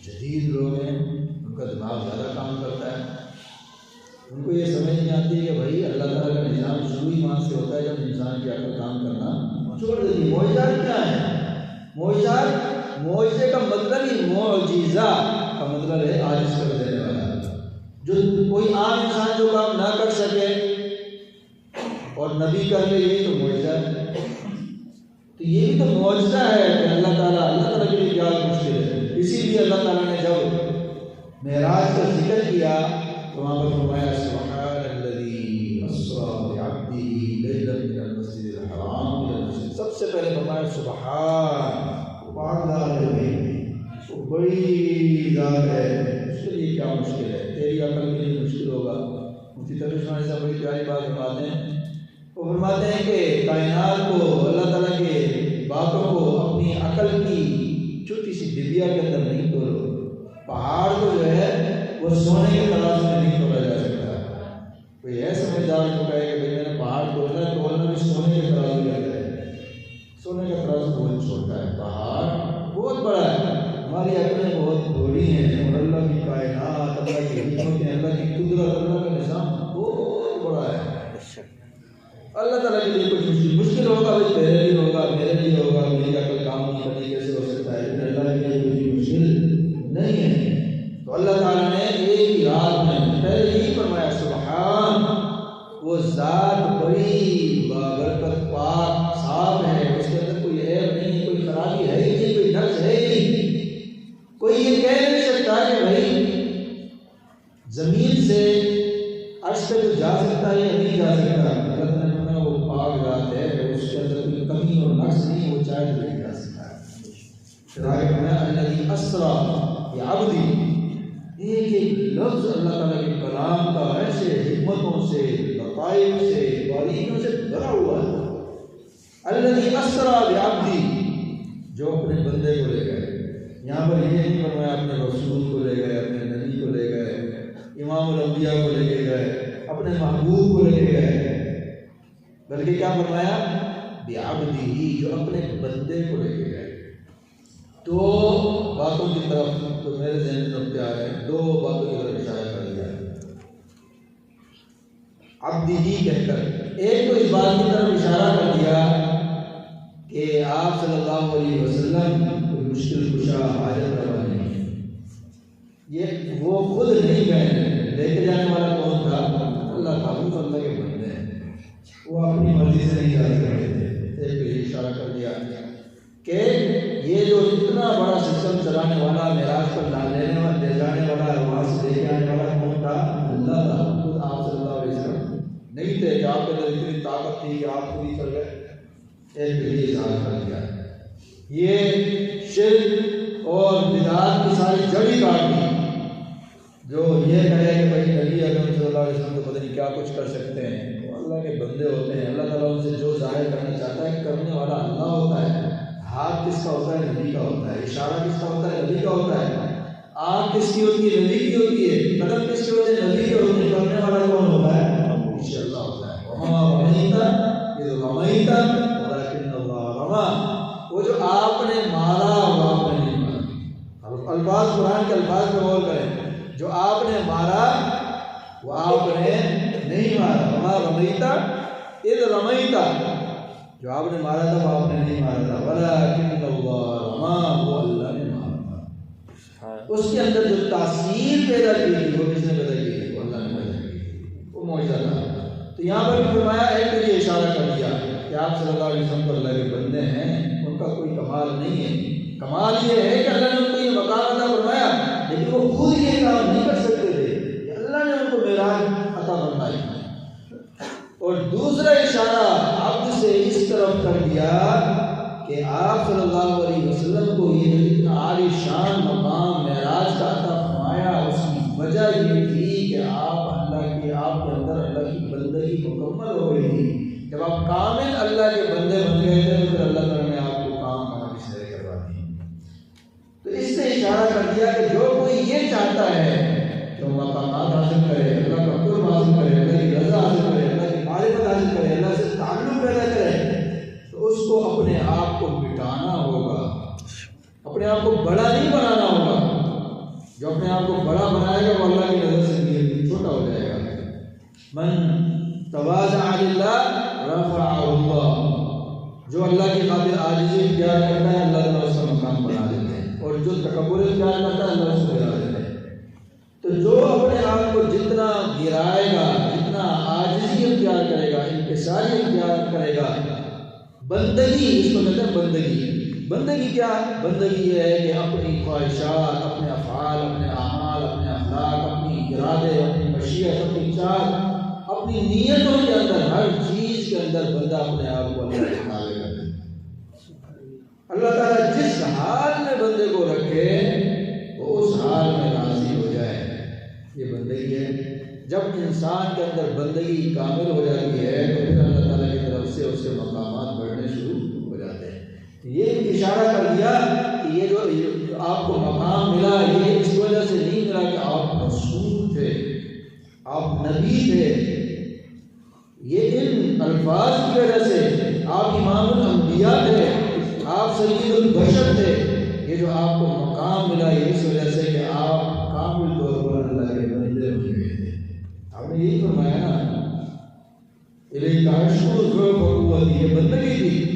جدید لوگ ہیں, ان کا دماغ زیادہ کام کرتا ہے، ان کو یہ سمجھ نہیں آتی کہ بھائی اللہ تعالیٰ کا نظام شروع ہی وہاں سے ہوتا ہے جب انسان کی عقل کام کرنا چھوڑ دیتی ہے۔ معجزات کیا ہے؟ معجزات، معجزے کا مطلب ہی معجزہ کا مطلب ہے عاجز کر دینے والا، جو کوئی عام انسان جو کام نہ کر سکے اور نبی کر لے، یہی تو معجزہ ہے۔ تو یہ بھی تو معجزہ ہے کہ اللہ تعالیٰ کے لیے کیا مشکل ہے۔ اسی لیے اللہ تعالیٰ نے جب معراج کا ذکر کیا تو وہاں پر فرمایا سبحان الذی اسری بعبدہ لیلا من المسجد الحرام الی المسجد، سب سے پہلے فرمایا سبحان، پاک ذات ہے، وہ بڑی ذات ہے، اس کے لیے کیا مشکل ہے، تیری عقل کے لیے مشکل ہوگا۔ مفتی تقی عثمانی صاحب بڑی پیاری بات فرماتے ہیں، وہ فرماتے ہیں کہ کائنات کو، اللہ تعالیٰ کے باتوں کو اپنی عقل کی چھوٹی سی ڈبیا کے اندر نہیں تولو۔ پہاڑ کو جو ہے وہ سونے کے ترازو میں نہیں تولا جا سکتا۔ کوئی ہے سمجھدار جو کہے کہ بھائی میں نے پہاڑ تولنا بھی سونے کے ترازو کے اندر ہے، سونے کا ترازو بہت چھوٹا ہے، پہاڑ بہت بڑا ہے، ہماری عقلیں بہت بڑی ہیں، اور اللہ کی کائنات، اللہ کی حکمتیں، اللہ کی قدرت، اللہ کا نظام بہت بڑا ہے۔ اللہ تعالیٰ کے لیے کچھ مشکل ہوگا، بھائی تیرے لیے ہوگا، میرے لیے ہوگا، میری عقل کام نہیں کرنی کیسے ہو سکتا ہے، لیکن اللہ کے لیے کوئی مشکل نہیں ہے۔ تو اللہ تعالیٰ نے ایک ہی رات میں پہلے یہی فرمایا سبحان، وہ ذات بڑی بابرکت، پاک، صاف ہے، اس کے اندر کوئی عیب نہیں، کوئی خرابی ہے ہی نہیں، کوئی نقص ہے ہی نہیں۔ کوئی یہ کہہ نہیں سکتا کہ بھائی زمین سے عرش پہ تو جا سکتا ہے یا نہیں جا سکتا، پاک ذات ہے، اس کے اندر کوئی کمی اور نقص نہیں، وہ چاہے تو نہیں جا سکتا ہے۔ الذی اسری بعبدہ، ایک ایک لفظ اللہ تعالیٰ کے کلام کا ایسے حکمتوں سے، لطائف سے، باریکیوں سے بھرا ہوا ہے۔ الذی اسری بعبدہ، جو اپنے بندے کو لے گئے، یہاں پر یہ نہیں فرمایا اپنے رسول کو لے گئے، اپنے نبی کو لے گئے، امام الانبیاء کو لے کے گئے، اپنے محبوب کو لے کے گئے، بلکہ کیا فرمایا بعبدہ، جو اپنے بندے کو لے کے گئے۔ دو باتوں کی طرف تو میرے ذہن میں نقطے آ رہے ہیں، دو باتوں کی طرف اشارہ کر دیا ہے عبدہ کہہ کر۔ ایک تو اس بات کی طرف اشارہ کر دیا کہ آپ صلی اللہ علیہ وسلم کوئی مشکل کشا، حاجت روا نہیں، یہ وہ خود نہیں کہے، لے کے جانے والا کون تھا؟ اللہ تھا، وہ اللہ کے بندے ہیں، وہ اپنی مرضی سے نہیں جا سکتے تھے۔ ایک تو یہ اشارہ کر دیا کہ یہ جو اتنا بڑا سسٹم چلانے والا، معراج پر لے جانے والا، وہاں سے لے کے آنے والا کون تھا؟ اللہ تھا، خود آپ صلی اللہ علیہ وسلم نہیں تھے کہ آپ کے اندر اتنی طاقت تھی کہ آپ خود ہی کر گئے۔ ایک تو یہ اشارہ کر دیا، یہ شرک اور بدعات کی ساری جڑی کاٹ دی۔ جو یہ کہے کہ بھائی نبی اکرم صلی اللہ علیہ وسلم تو پتہ نہیں کیا کچھ کر سکتے ہیں، وہ اللہ کے بندے ہوتے ہیں، اللہ تعالیٰ ان سے جو ظاہر کرنا چاہتا ہے کرنے والا اللہ ہوتا ہے۔ ہاتھ کس کا ہوتا ہے؟ نبی کا ہوتا ہے۔ اشارہ کس کا ہوتا ہے؟ نبی کا ہوتا ہے۔ آنکھ کس کی ہوتی ہے؟ نبی کی ہوتی ہے۔ قدم کس کے ہوتے ہیں؟ نبی کے ہوتے ہیں۔ کرنے والا کون ہوتا ہے؟ انشاء اللہ ہوتا ہے۔ وما رمیت اذ رمیت ولکن اللہ رمی، وہ جو آپ نے مارا وہ آپ نے نہیں مارا۔ الفاظ قرآن کے الفاظ پہ غور کریں، جو آپ نے مارا وہ آپ نے نہیں مارا۔ وما رمیت اذ رمیت، جو آپ نے مارا تھا وہ آپ نے نہیں مارا تھا، ولکن اللہ رمی، وہ اللہ نے مارا تھا۔ اس کے اندر جو تاثیر پیدا کی تھی وہ کس نے پیدا کی تھی؟ وہ اللہ نے پیدا کی تھی، وہ معجزہ تھا۔ تو یہاں پر بھی فرمایا، ایک تو یہ اشارہ کر دیا کہ آپ صلی اللہ علیہ وسلم تو اللہ کے بندے ہیں، ان کا کوئی کمال نہیں ہے۔ کمال یہ ہے کہ اللہ نے ان کو یہ مقام عطا فرمایا، لیکن وہ خود یہ کام نہیں کر سکتے تھے کہ اللہ نے ان کو معراج عطا فرمائی۔ اور دوسرا اشارہ عبد سے اس طرف کر دیا کہ آپ صلی اللہ علیہ وسلم کو یہ اتنا عالی شان مقام معراج کا عطا فرمایا، اس کی وجہ یہ تھی کہ آپ کے اندر اللہ کی بندگی مکمل ہو گئی تھی۔ جب آپ کامل اللہ کے بندے بن گئے تھے تو پھر اللہ تعالیٰ نے آپ کو کام اس طرح کروا دی۔ تو اس سے اشارہ کر دیا کہ جو کوئی یہ چاہتا ہے کہ وہ مقامات حاصل کرے، اللہ کا قرب حاصل کرے، اللہ کی رضا حاصل کرے، اللہ کی معرفت حاصل کرے، اللہ سے تعلق پیدا کرے، تو اس کو اپنے آپ کو مٹانا ہوگا، اپنے آپ کو بڑا نہیں بنانا ہوگا۔ جو اپنے آپ کو بڑا بنائے گا وہ اللہ کی نظر سے چھوٹا ہو جائے گا۔ من تواضع للہ رفعہ اللہ، جو اللہ کی خاطر عاجزی اختیار کرتا ہے اللہ تعالیٰ اس کا مقام بنا دیتے ہیں، اور جو تکبر اختیار کرتا ہے اللہ اس کو گرا دیتے ہیں۔ تو جو اپنے آپ کو جتنا گرائے گا، جتنا عاجزی اختیار کرے گا، انکساری اختیار کرے گا، بندگی، اس کو کہتے ہیں بندگی۔ بندگی کیا؟ بندگی یہ ہے کہ اپنی خواہشات، اپنے افعال، اپنے اعمال، اپنے اخلاق، اپنی ارادے، اپنی مشیت، اپنی چاہت، اپنی نیتوں کے اندر، ہر چیز کے اندر بندہ اپنے آپ کو اللہ کے حوالے کر دے۔ اللہ تعالیٰ جس حال میں بندے کو رکھے وہ اس حال میں راضی ہو جائے، یہ بندگی ہے۔ جب انسان کے اندر بندگی کامل ہو جاتی ہے تو پھر اللہ تعالیٰ کی طرف سے اس کے مقامات بڑھنے شروع ہو جاتے ہیں۔ یہ اشارہ کر دیا کہ یہ جو آپ کو مقام ملا یہ اس وجہ سے نہیں ملا کہ آپ رسول تھے، آپ نبی تھے، یہ ان الفاظ کی وجہ سے آپ امام الانبیاء تھے، آپ سید البشر تھے۔ یہ جو آپ کو مقام ملا یہ اس وجہ سے کہ آپ کامل طور پر اللہ کے بندے بن گئے تھے۔ آپ نے یہی فرمایا نا، الیک اشکر فقوتی، یہ بندگی تھی۔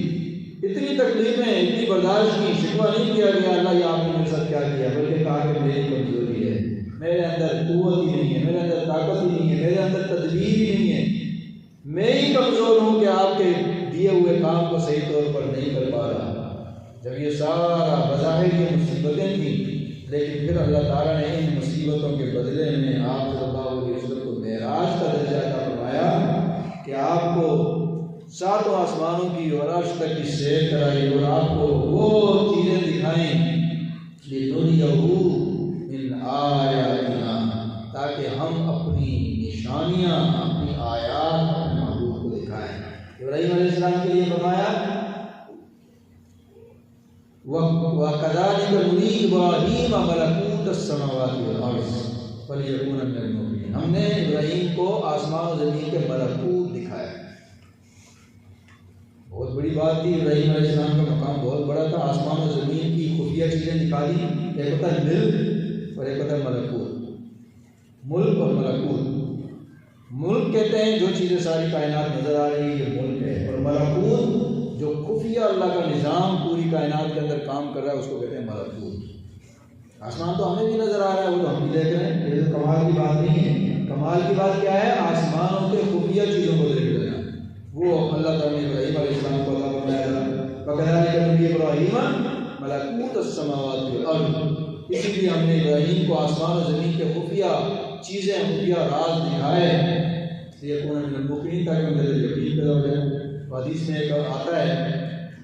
اتنی تکلیفیں، اتنی برداشت کی، شکوہ نہیں کیا گیا اللہ یہ آپ نے میرے ساتھ کیا کیا، بلکہ کہا کہ میری کمزوری ہے، میرے اندر قوت ہی نہیں ہے، میرے اندر طاقت ہی نہیں ہے، میرے اندر تدبیر ہی نہیں ہے، میں ہی کمزور ہوں کہ آپ کے دیے ہوئے کام کو صحیح طور پر نہیں کر پا رہا۔ جب یہ سارا بظاہر یہ مصیبتیں تھیں، لیکن پھر اللہ تعالیٰ نے ان مصیبتوں کے بدلے میں آپ صلی اللہ علیہ وسلم کو معراج کا درجہ عطا فرمایا کہ آپ کو ساتوں آسمانوں کی اور عرش تک کی سیر کرائی اور آپ کو وہ چیزیں دکھائیں لِنُرِيَهُ مِنْ آیَاتِنَا، تاکہ ہم اپنی نشانیاں، اپنی آیات اپنے محبوب کو دکھائیں۔ ابراہیم علیہ السلام کے لیے فرمایا وَكَذَلِكَ نُرِي إِبْرَاهِيمَ مَلَكُوتَ السَّمَاوَاتِ وَالْأَرْضِ وَلِيَكُونَ مِنَ الْمُوقِنِينَ، ہم نے ابراہیم کو آسمان و زمین کے ملکوت دکھایا۔ بہت بڑی بات تھی، ابراہیم علیہ السلام کا مقام بہت بڑا تھا، آسمان و زمین کی خفیہ چیزیں دکھا دی۔ ایک ہوتا ہے ملک اور ایک ہوتا ہے ملکوت، ملک اور ملکوت۔ ملک کہتے ہیں جو چیزیں ساری کائنات نظر آ رہی ہے یہ ملک ہے، اور ملکوت جو خفیہ اللہ کا نظام پوری کائنات کے اندر کام کر رہا ہے اس کو کہتے ہیں ملکوت۔ آسمان تو ہمیں بھی نظر آ رہا ہے، وہ تو ہم بھی دیکھ رہے ہیں، یہ تو کمال کی بات نہیں ہے۔ کمال کی بات کیا ہے؟ آسمانوں کے خفیہ چیزوں کو دیکھ لینا، وہ اللہ تعالیٰ نے ابراہیم علیہ السلام کو عطا فرمایا تھا۔ وَكَذَلِكَ نُرِي إِبْرَاهِيمَ مَلَكُوتَ السَّمَاوَاتِ وَالْأَرْضِ، اسی لیے ہم نے ابراہیم کو آسمان و زمین کے خفیہ چیزیں، خفیہ راز دکھائے، لِيَكُونَ مِنَ الْمُوقِنِينَ، تاکہ ان کے اندر یقین پیدا ہو جائے۔ حدیث میں ایک آتا ہے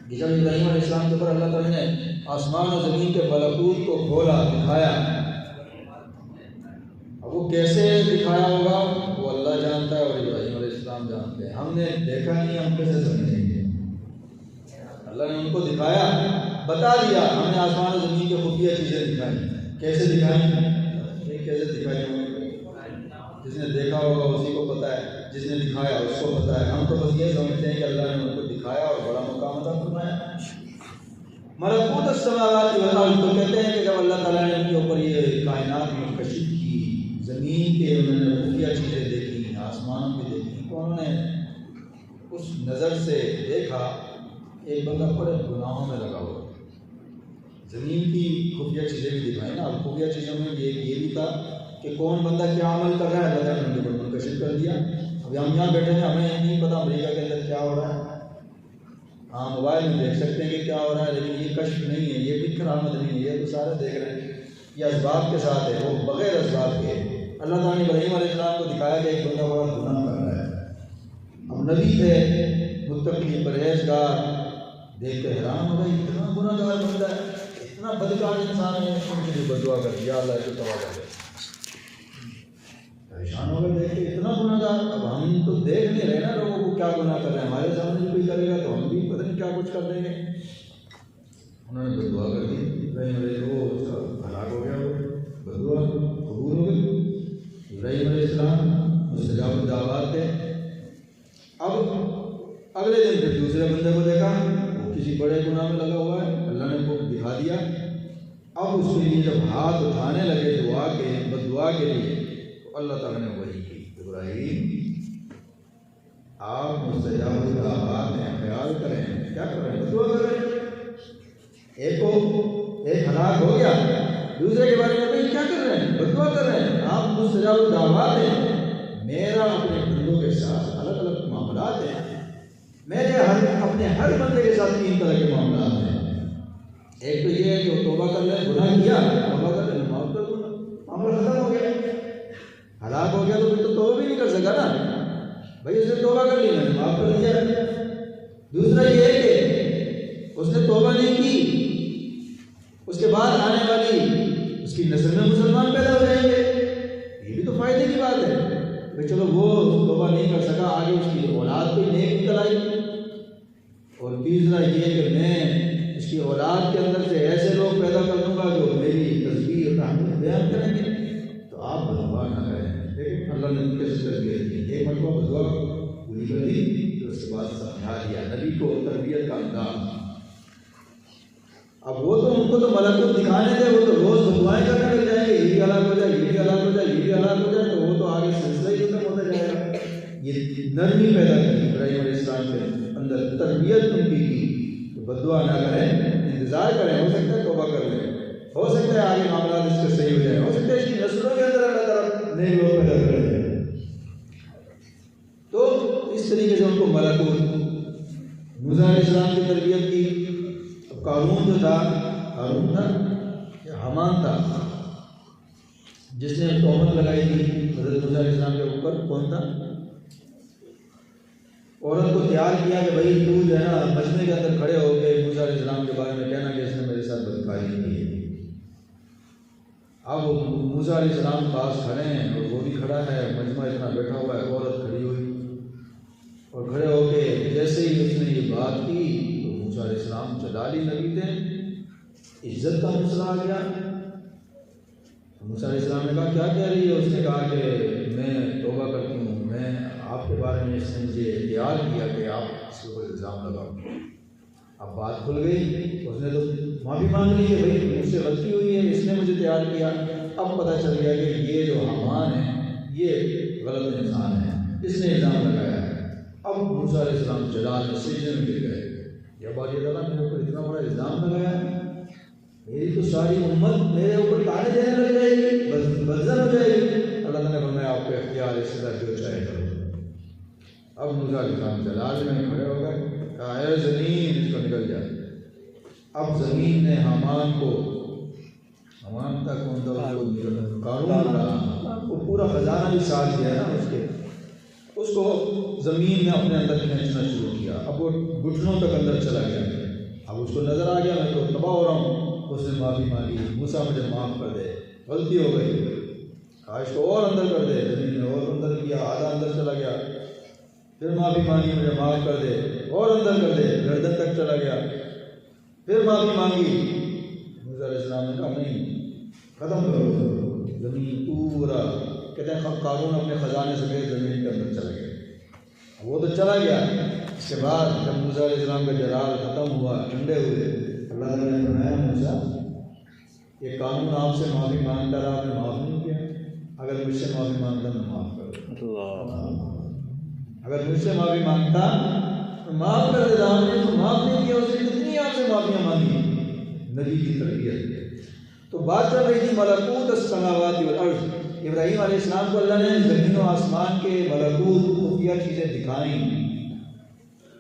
کہ جب ابراہیم علیہ السلام کے اوپر اللہ تعالیٰ نے آسمان و زمین کے ملکوت کو کھولا، دکھایا، اب وہ کیسے دکھایا ہوگا وہ اللہ جانتا ہے اور ابراہیم علیہ السلام جانتے ہیں، ہم نے دیکھا نہیں، ہم کیسے سمجھیں گے؟ اللہ نے ان کو دکھایا، بتا دیا، ہم نے آسمان و زمین کے خفیہ چیزیں دکھائی۔ کیسے دکھائیں؟ یہ کیسے دکھائی ہوں؟ جس نے دیکھا ہوگا اسی کو پتہ ہے، جس نے دکھایا اس کو پتہ ہے۔ ہم تو بس یہ سمجھتے ہیں کہ اللہ نے ان کو دکھایا اور بڑا مقام عطا فرمایا۔ ملکوت السماوات والارض، تو کہتے ہیں کہ جب اللہ تعالیٰ نے ان کے اوپر یہ کائنات منکشف کی، زمین کے انہوں نے خفیہ چیزیں دیکھی، آسمان بھی دیکھی، تو انہوں نے اس نظر سے دیکھا ایک بندہ بڑے گناہوں میں لگا ہوا، زمین کی خفیہ چیزیں بھی دکھائیں نا۔ اب خفیہ چیزوں میں یہ بھی تھا کہ کون بندہ کیا عمل کر رہا ہے، اللہ تعالیٰ نے ان کے اوپر منکشف کر دیا۔ ابھی ہم یہاں بیٹھے ہیں، ہمیں نہیں پتہ امریکہ کے اندر کیا ہو رہا ہے، ہاں موبائل میں دیکھ سکتے ہیں کہ کیا ہو رہا ہے، لیکن یہ کشف نہیں ہے، یہ بھی کرامت نہیں ہے، یہ تو سارے دیکھ رہے ہیں، یہ اسباب کے ساتھ ہے، وہ بغیر اسباب کے۔ اللہ تعالیٰ نے ابراہیم علیہ السلام کو دکھایا کہ ایک بندہ بڑا گناہ کر رہا ہے، اب نبی تھے، متقی، پرہیزگار، دیکھ کے حیران ہو گئے، اتنا گناہ گار بندہ ہے، اتنا بدکار انسان ہے، ان کے لیے بدعا کر دیا اللہ اس کو تباہ کر دے۔ پریشان ہو گئے دیکھ کے اتنا گناہ گار، اب ہم تو دیکھ نہیں رہے نا لوگوں کو کیا گناہ کر رہے ہیں، ہمارے سامنے کوئی کرے گا تو ہم بھی پتہ نہیں کیا کچھ کر دیں گے۔ انہوں نے بدعا کر دی، ابراہیم علیہ وہ اس کا ہلاک ہو گیا، بدعا قبول ہو گئی۔ ابراہیم علیہ السلام مستجاب الدعوات تھے۔ اب اگلے دن پھر دوسرے بندے کو دیکھا، وہ کسی بڑے گناہ میں لگا ہوا ہے، اللہ نے کو دکھا دیا اب اس کے لیے جب ہاتھ اٹھانے لگے دعا کے بد دعا کے لیے تو اللہ تعالیٰ نے وہی کی، ابراہیم آپ مستجاب الدعوات ہیں، خیال کریں کیا کر رہے ہیں، بد دعا کر رہے ہیں، ایک ہلاک ہو گیا، دوسرے کے بارے میں کیا کر رہے ہیں، بد دعا کر رہے ہیں، آپ مستجاب الدعوات ہیں، میرا اپنے بندوں کے ساتھ الگ الگ معاملات ہیں، میرے اپنے ہر بندے کے ساتھ 3 طرح کے معاملات ہیں۔ ایک تو یہ ہے کہ وہ توبہ کر لے، گناہ کیا توبہ کر لے، معاف کر دوں گا، معاملہ ختم ہو گیا، ہلاک ہو گیا تو پھر تو توبہ بھی نہیں کر سکا نا بھائی، اس نے توبہ کر لی، میں نے معاف کر دیا۔ دوسرا یہ ہے کہ اس نے توبہ نہیں کی، اس کے بعد آنے والی اس کی نسل میں مسلمان پیدا ہو جائیں گے، یہ بھی تو فائدے کی بات ہے کہ چلو وہ توبہ نہیں کر سکا، آگے اس کی اولاد کوئی نیک نکل آئی۔ اور تیسرا یہ کہ میں اس کی اولاد کے اندر سے ایسے لوگ پیدا کر دوں گا جو میری تصویر تحمید بیان کریں گے، تو آپ بدعا نہ کریں۔ لیکن اللہ نے کیسے تربیت کی، ایک مرتبہ بدعا پوری کر دی تو اس کے بعد سمجھا دیا نبی کو تربیت کا انداز۔ اب وہ تو ان کو تو ملکوت دکھانے تھے، وہ تو روز بدعائیں کرنے لگ جائیں گے، یہ بھی ہلاک ہو جائے، یہ بھی ہلاک ہو جائے، یہ بھی ہلاک ہو جائے، تو وہ تو آگے سلسلہ ہی ختم ہوتا جائے گا۔ یہ نرمی پیدا کی ابراہیم علیہ السلام کے اندر، تربیت ان کی بد دعا نہ کریں، انتظار کریں، ہو سکتا ہے توبہ کر لیں، ہو سکتا ہے آگے معاملات اس کے صحیح ہو جائے، ہو سکتا ہے اس کی نسلوں کے اندر اللہ تعالیٰ نئے لوگ پیدا کر دیں۔ تو اس طریقے سے ان کو ملکوت، موسیٰ علیہ السلام کی تربیت کی۔ اب قارون جو تھا، قارون تھا یا حامان تھا جس نے تہمت لگائی تھی حضرت موسیٰ علیہ السلام کے اوپر، کون تھا؟ عورت کو تیار کیا کہ بھائی تو جو ہے نا مجمع کے اندر کھڑے ہو کے موسیٰ علیہ السلام کے بارے میں کہنا کہ اس نے میرے ساتھ بدکاری کی ہے۔ اب موسیٰ علیہ السلام پاس کھڑے ہیں اور وہ بھی کھڑا ہے، مجمع اتنا بیٹھا ہوا ہے، عورت کھڑی ہوئی، اور کھڑے ہو کے جیسے ہی اس نے یہ بات کی تو موسیٰ علیہ السلام جلالی نبی تھے، عزت کا مسئلہ آ گیا۔ موسیٰ علیہ السلام نے کہا کیا کہہ رہی ہے؟ اس نے کہا کہ میں توبہ کرتی ہوں، میں آپ کے بارے میں اس نے مجھے اختیار کیا کہ آپ اس کے اوپر الزام لگاؤ۔ اب بات کھل گئی، اس نے تو معافی مانگ لی کہ بھائی مجھ سے غلطی ہوئی ہے، اس نے مجھے تیار کیا۔ اب پتہ چل گیا کہ یہ جو حامان ہے یہ غلط انسان ہے، اس نے الزام لگایا ہے۔ اب موسیٰ علیہ السلام جلال میں سجن میں گر گئے، یہ بات یہ تعالیٰ میرے اوپر اتنا بڑا الزام لگایا ہے، میری تو ساری امت میرے اوپر تانے دینے لگ جائے گی، بدزن ہو جائے گی۔ اللہ تعالیٰ نے فرمایا آپ کے اختیار اس طرح جو چاہے کرو۔ اب موسیٰ علیہ السلام جلال میں کھڑے ہو گئے، کہا اے زمین اس کو نکل جائے۔ اب زمین نے حامان کو، حامان تک کون تھا؟ قارون تھا، وہ پورا خزانہ بھی ساتھ دیا نا اس کو زمین نے اپنے اندر کھینچنا شروع کیا۔ اب وہ گھٹنوں تک اندر چلا گیا، اب اس کو نظر آ گیا میں تو تباہ ہو رہا ہوں۔ اس نے معافی مانگی، موسیٰ مجھے معاف کر دے، غلطی ہو گئی، کاش کو اور اندر کر دے۔ زمین نے اور اندر کیا، آدھا اندر چلا گیا، پھر معافی مانگی مجھے معاف کر دے، اور اندر کر دے، گردن تک چلا گیا، پھر معافی مانگی۔ موسیٰ علیہ السلام نے کہا نہیں، ختم کرو زمین پورا۔ کہتے ہیں قارون اپنے خزانے سے زمین کے اندر چلا گیا، وہ تو چلا گیا۔ اس کے بعد جب موسیٰ علیہ السلام کا جلال ختم ہوا، ٹھنڈے ہوئے، اللہ تعالیٰ نے فرمایا موسیٰ یہ قانون آپ سے معافی مانگتا رہا، آپ نے معاف نہیں کیا، اگر مجھ سے معافی مانگتا میں معاف کر دوں، اگر مجھ سے معافی مانگتا تو معاف کر دیتا، آپ نے تو معاف نہیں کیا، اس نے کتنی آپ سے معافیاں مانگی۔ نبی کی تربیت تو بات چل رہی تھی ملکوت السماوات والارض۔ ابراہیم علیہ السلام کو اللہ نے زمین و آسمان کے ملکوت خفیہ چیزیں دکھائیں،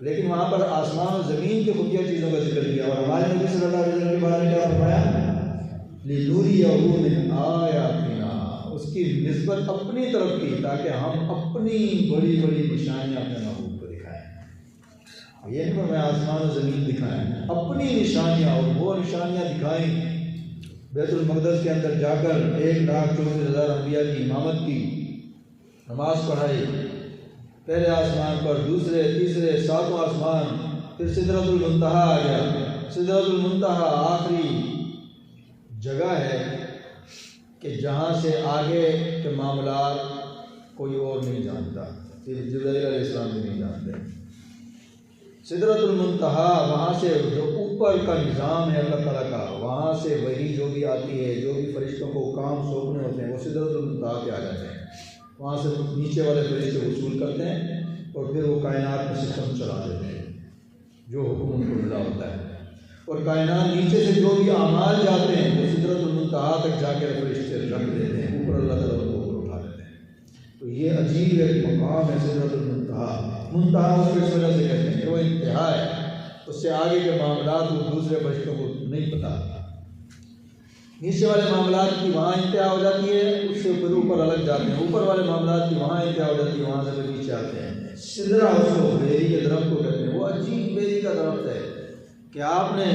لیکن وہاں پر آسمان و زمین کے خفیہ چیزوں کا ذکر کیا، اور ہمارے نبی صلی اللہ علیہ وسلم کے بارے میں کیا فرمایا؟ لِنُرِيَهُ مِنْ آيَاتِنَا، اس کی نسبت اپنی طرف کی تاکہ ہم اپنی بڑی بڑی نشانیاں اپنے محبوب کو دکھائیں۔ یہ نہیں فرمایا آسمان و زمین دکھائیں، اپنی نشانیاں، اور وہ نشانیاں دکھائیں۔ بیت المقدس کے اندر جا کر 1,34,000 انبیاء کی امامت کی، نماز پڑھائی، پہلے آسمان پر، دوسرے، تیسرے، ساتواں آسمان، پھر سدرۃ المنتہا آ گیا۔ سدرۃ المنتہا آخری جگہ ہے کہ جہاں سے آگے کے معاملات کوئی اور نہیں جانتا، صرف جبرائیل علیہ السلام بھی نہیں جانتے۔ سدرۃ المنتہا وہاں سے جو اوپر کا نظام ہے اللہ تعالیٰ کا، وہاں سے وہی جو بھی آتی ہے، جو بھی فرشتوں کو کام سونپنے ہوتے ہیں وہ سدرۃ المنتہا پہ آ جاتے ہیں، وہاں سے نیچے والے فرشتے وصول کرتے ہیں اور پھر وہ کائنات میں سسٹم چلا دیتے ہیں جو حکم ان کو ملا ہوتا ہے، اور کائنات نیچے سے جو بھی اعمال جاتے ہیں وہ سدرۃ المنتہا تک جا کے فرشتے رکھ دیتے ہیں، اوپر اللہ تعالیٰ ان کو اوپر اٹھا دیتے ہیں۔ تو یہ عجیب ایک مقام ہے سدرۃ المنتہا، منتہا اس کو اس وجہ سے کہتے ہیں کہ وہ انتہا ہے، اس سے آگے کے معاملات وہ دوسرے فرشتوں کو نہیں پتہ، نیچے والے معاملات کی وہاں انتہا ہو جاتی ہے، اس سے پھر اوپر الگ جاتے ہیں، اوپر والے معاملات کی وہاں انتہا ہو جاتی ہے، وہاں سے پھر نیچے آتے ہیں۔ سدرہ اس کو بیری کے درخت کو کہتے ہیں، وہ عجیب بیری کا درخت ہے کہ آپ نے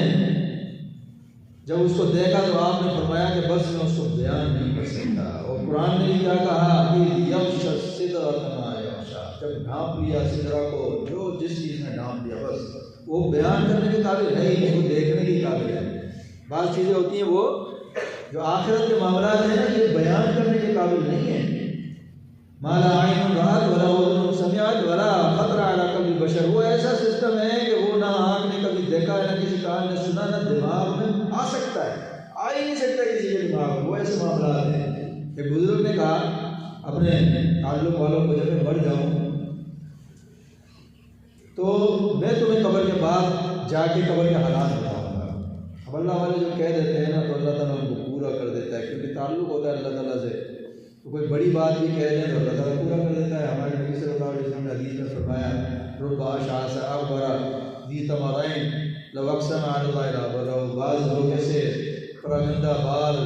جب اس کو دیکھا تو آپ نے فرمایا کہ بس میں اس کو بیان نہیں کر سکتا، اور قرآن نے بھی کیا کہا کہ یغشی السدرۃ ما یغشی، جب ڈھانپ لیا سدرہ کو، جو جس چیز نے ڈھانپ لیا بس وہ بیان کرنے کے قابل ہے ہی نہیں، وہ دیکھنے کے قابل ہے۔ بعض چیزیں ہوتی ہیں وہ جو آخرت کے معاملات ہیں نا، یہ بیان کرنے کے قابل نہیں ہے۔ ما لا عین رأت ولا اذن سمعت ولا خطر علی قلب بشر، وہ ایسا سسٹم ہے کہ وہ نہ آنکھ نے کبھی دیکھا ہے، نہ کسی کان نے سنا، نہ دماغ میں آ سکتا ہے، آ ہی نہیں سکتا کسی کے دماغ میں، وہ ایسے معاملات ہیں۔ ایک بزرگ نے کہا اپنے تعلق والوں کو جب میں مر جاؤں تو میں تمہیں قبر کے بعد جا کے قبر کے حالات بتاؤں گا۔ اب اللہ والے جو کہہ دیتے ہیں نا تو اللہ تعالیٰ ان کو پورا کر دیتا ہے، کیونکہ تعلق ہوتا ہے اللہ تعالیٰ سے، تو کوئی بڑی بات بھی کہہ دیں تو اللہ تعالیٰ پورا کر دیتا ہے۔ ہمارے نبی صلی اللہ علیہ وسلم نے حدیث میں فرمایا رب اشعث اغبر ذی طمرین لو اقسم علی اللہ لابرہ، بعض لوگ ایسے پراگندہ بال،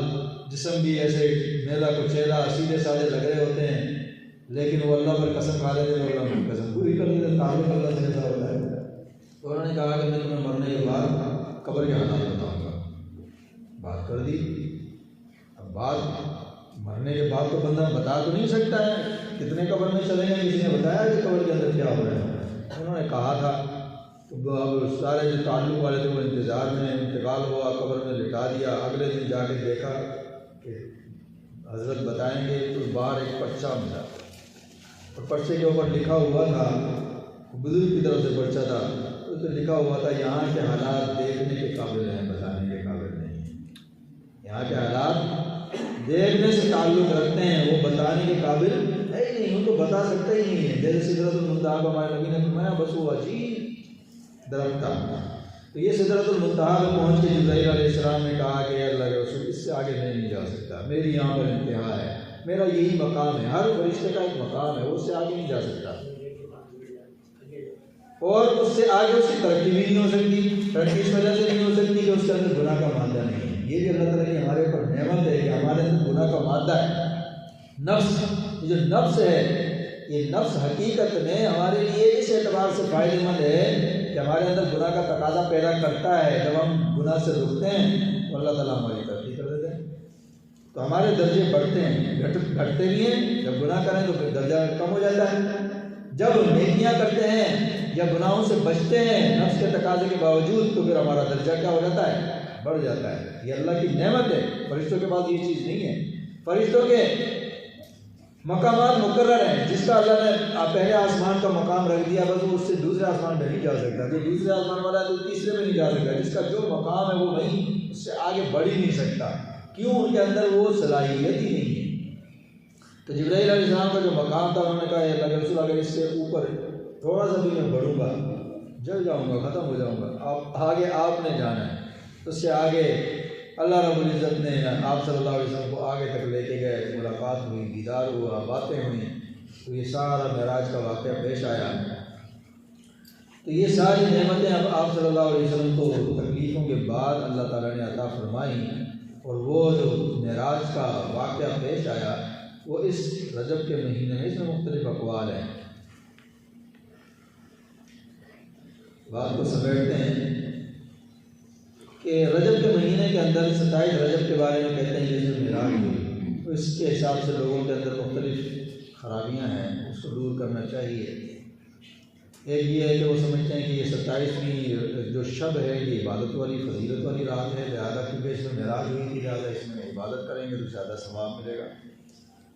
جسم بھی ایسے میلا کچیلا سیدھے سادھے لگ رہے ہوتے ہیں، لیکن وہ اللہ پر قسم کھا لیتے ہیں، اللہ پر قسم پوری کر دیتے ہیں، تعلق اللہ سے ایسا ہوتا ہے۔ تو انہوں نے کہا کہ میں تمہیں مرنے کے بعد قبر کے حالات بتاؤں گا، بات کر دی۔ اب بات مرنے کے بعد تو بندہ بتا تو نہیں سکتا ہے، کتنے قبر میں چلیں گے، کسی نے بتایا کہ قبر کے اندر کیا ہو رہا ہے؟ انہوں نے کہا تھا تو اب سارے جو تعلق والے تھے وہ انتظار میں، انتقال ہوا، قبر میں لٹا دیا، اگلے دن جا کے دیکھا کہ حضرت بتائیں گے تو باہر ایک پرچہ ملا، اور پرچے کے اوپر لکھا ہوا تھا، بزرگ کی طرف سے پرچہ تھا، اس میں لکھا ہوا تھا یہاں کے حالات دیکھنے کے قابل ہیں، بتانے کے قابل نہیں ہیں۔ یہاں کے حالات دیکھنے سے تعلق رکھتے ہیں، وہ بتانے کے قابل ہے ہی نہیں، وہ تو بتا سکتے ہی نہیں ہے۔ جیسے سدرۃ المنتہا کو ہمارے نبی نے فرمایا بس وہ عجیب درخت تھا۔ تو یہ سدرۃ المنتہا میں پہنچ کے جبرائیل علیہ السلام نے کہا کہ اللہ کے رسول اس سے آگے میں نہیں جا سکتا، میری یہاں پر انتہا ہے، میرا یہی مقام ہے، ہر فرشتے کا ایک مقام ہے، وہ اس سے آگے نہیں جا سکتا، اور اس سے آگے اس کی ترقی بھی نہیں ہو سکتی۔ ترقی اس وجہ سے نہیں ہو سکتی کہ اس کے اندر گناہ کا مادہ نہیں ہے۔ یہ بھی اللہ تعالیٰ کی ہمارے اوپر نعمت ہے کہ ہمارے اندر گناہ کا مادہ ہے۔ نفس، یہ جو نفس ہے، یہ نفس حقیقت میں ہمارے لیے اس اعتبار سے فائدہ مند ہے کہ ہمارے اندر گناہ کا تقاضا پیدا کرتا ہے۔ جب ہم گناہ سے رکتے ہیں تو اللہ تعالیٰ ہماری ترقی کر دیتے ہیں، تو ہمارے درجے بڑھتے ہیں، گھٹتے بھی ہیں۔ جب گناہ کریں تو پھر درجہ کم ہو جاتا ہے، جب نیکیاں کرتے ہیں یا گناہوں سے بچتے ہیں نفس کے تقاضے کے باوجود تو پھر ہمارا درجہ کیا ہو جاتا ہے، بڑھ جاتا ہے۔ یہ اللہ کی نعمت ہے، فرشتوں کے پاس یہ چیز نہیں ہے۔ فرشتوں کے مقامات مقرر ہیں، جس کا اللہ نے پہلے آسمان کا مقام رکھ دیا بس وہ اس سے دوسرے آسمان پہ نہیں جا سکتا، جو دوسرے آسمان والا ہے تو تیسرے پہ نہیں جا سکتا، جس کا جو مقام ہے وہ وہیں، اس سے آگے بڑھ ہی نہیں سکتا، کیوں؟ ان کے اندر وہ صلاحیت ہی نہیں ہے۔ تو جبرائیل علیہ السلام کا جو مقام تھا انہوں نے کہا اللہ کے رسول اگر اس سے اوپر تھوڑا سا بھی میں بڑھوں گا جل جاؤں گا، ختم ہو جاؤں گا، آگے آپ نے جانا ہے۔ اس سے آگے اللہ رب العزت نے آپ صلی اللہ علیہ وسلم کو آگے تک لے کے گئے، ملاقات ہوئی، دیدار ہوا، باتیں ہوئیں، تو یہ سارا معراج کا واقعہ پیش آیا۔ تو یہ ساری نعمتیں اب آپ صلی اللہ علیہ وسلم کو تکلیفوں کے بعد اللہ تعالیٰ نے عطا فرمائیں، اور وہ جو معراج کا واقعہ پیش آیا وہ اس رجب کے مہینے میں، اس میں مختلف اقوال ہیں۔ بات کو سمیٹتے ہیں کہ رجب کے مہینے کے اندر 27 رجب کے بارے میں کہتے ہیں کہ جو معراج ہوئی، تو اس کے حساب سے لوگوں کے اندر مختلف خرابیاں ہیں، اس کو دور کرنا چاہیے۔ ایک یہ ہے کہ وہ سمجھتے ہیں کہ یہ 27ویں جو شب ہے یہ عبادت والی، فضیلت والی رات ہے، لہٰذا کیونکہ اس میں معراج ہوئی تھی لہٰذا اس میں عبادت کریں گے تو زیادہ ثواب ملے گا،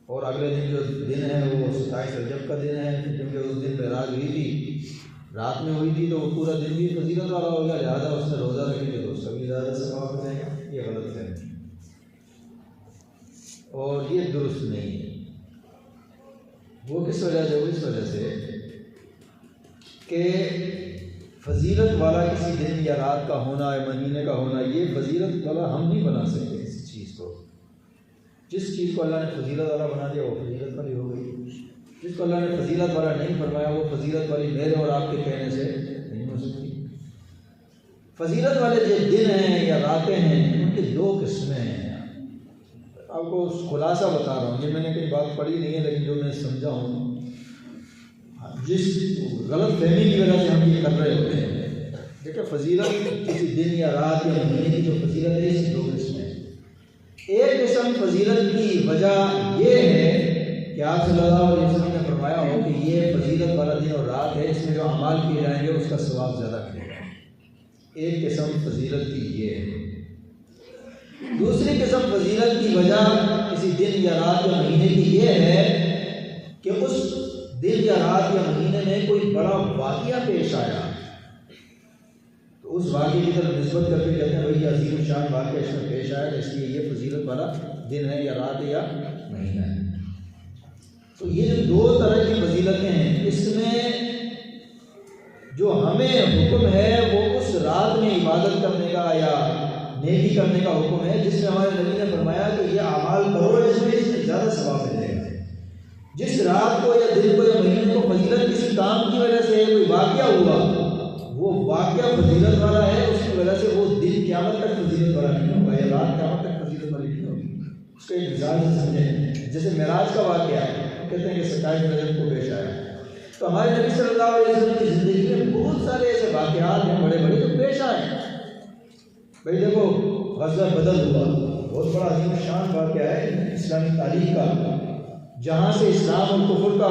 اور اگلے دن جو دن ہے وہ 27 رجب کا دن ہے کیونکہ اس دن معراج ہوئی تھی، رات میں ہوئی تھی تو وہ پورا دن بھی فضیلت والا ہو گیا، لہٰذا اس نے روزہ رکھیں گے تو اس کا بھی زیادہ ثواب ہو جائے گا۔ یہ غلط ہے اور یہ درست نہیں ہے۔ وہ کس وجہ سے؟ وہ اس وجہ سے کہ فضیلت والا کسی دن یا رات کا ہونا یا مہینے کا ہونا، یہ فضیلت والا ہم نہیں بنا سکتے کسی چیز کو۔ جس چیز کو اللہ نے فضیلت والا بنا دیا وہ فضیلت والی ہو گئی، جس کو اللہ نے فضیلت والا نہیں فرمایا وہ فضیلت والی میرے اور آپ کے کہنے سے نہیں ہو سکتی۔ فضیلت والے جو دن ہیں یا راتیں ہیں ان کی دو قسمیں ہیں۔ آپ کو خلاصہ بتا رہا ہوں، یہ میں نے کہیں بات پڑھی نہیں ہے لیکن جو میں سمجھا ہوں، جس غلط فہمی کی وجہ سے ہم یہ کر رہے ہوتے ہیں۔ دیکھیں فضیلت کسی دن یا رات یا مہینے کی جو فضیلت ہے اس دو قسمیں ہیں۔ ایک قسم فضیلت کی وجہ یہ ہے کہ آپ صلی اللہ علیہ وسلم نے فرمایا ہو کہ یہ فضیلت والا دن اور رات ہے، اس میں جو اعمال کیے جائیں گے اس کا ثواب زیادہ ملے گا۔ ایک قسم فضیلت کی یہ ہے۔ دوسری قسم فضیلت کی وجہ کسی دن یا رات یا مہینے کی یہ ہے کہ اس دن یا رات یا مہینے میں کوئی بڑا واقعہ پیش آیا تو اس واقعے کی طرف نسبت کر کے کہتے ہیں بھائی یہ عظیم الشان واقعہ اس میں پیش آیا، اس لیے یہ فضیلت والا دن ہے یا رات یا مہینہ ہے۔ تو یہ جو دو طرح کی فضیلتیں ہیں، اس میں جو ہمیں حکم ہے وہ اس رات میں عبادت کرنے کا یا نیکی کرنے کا حکم ہے جس میں ہمارے نبی نے فرمایا کہ یہ اعمال کرو، اس میں زیادہ ثواب ملے گا۔ جس رات کو یا دن کو یا مہینے کو فضیلت کسی کام کی وجہ سے کوئی واقعہ ہوا، وہ واقعہ فضیلت والا ہے، اس کی وجہ سے وہ دن قیامت تک فضیلت والا نہیں ہوگا یا رات قیامت تک فضیلت والی نہیں ہوگی۔ اس کا ایک مثال سے سمجھیں، جیسے معراج کا واقعہ ہے، کہتے ہیں کہ 27 رجب کو پیش آیا، تو ہمارے نبی صلی اللہ علیہ وسلم کی زندگی میں بہت سارے ایسے واقعات ہیں بڑے بڑے جو پیش آئے ہیں۔ بھائی دیکھو غزوہ بدر ہوا، بہت بڑا عظیم شان واقعہ ہے اسلامی تاریخ کا، جہاں سے اسلام اور کفر کا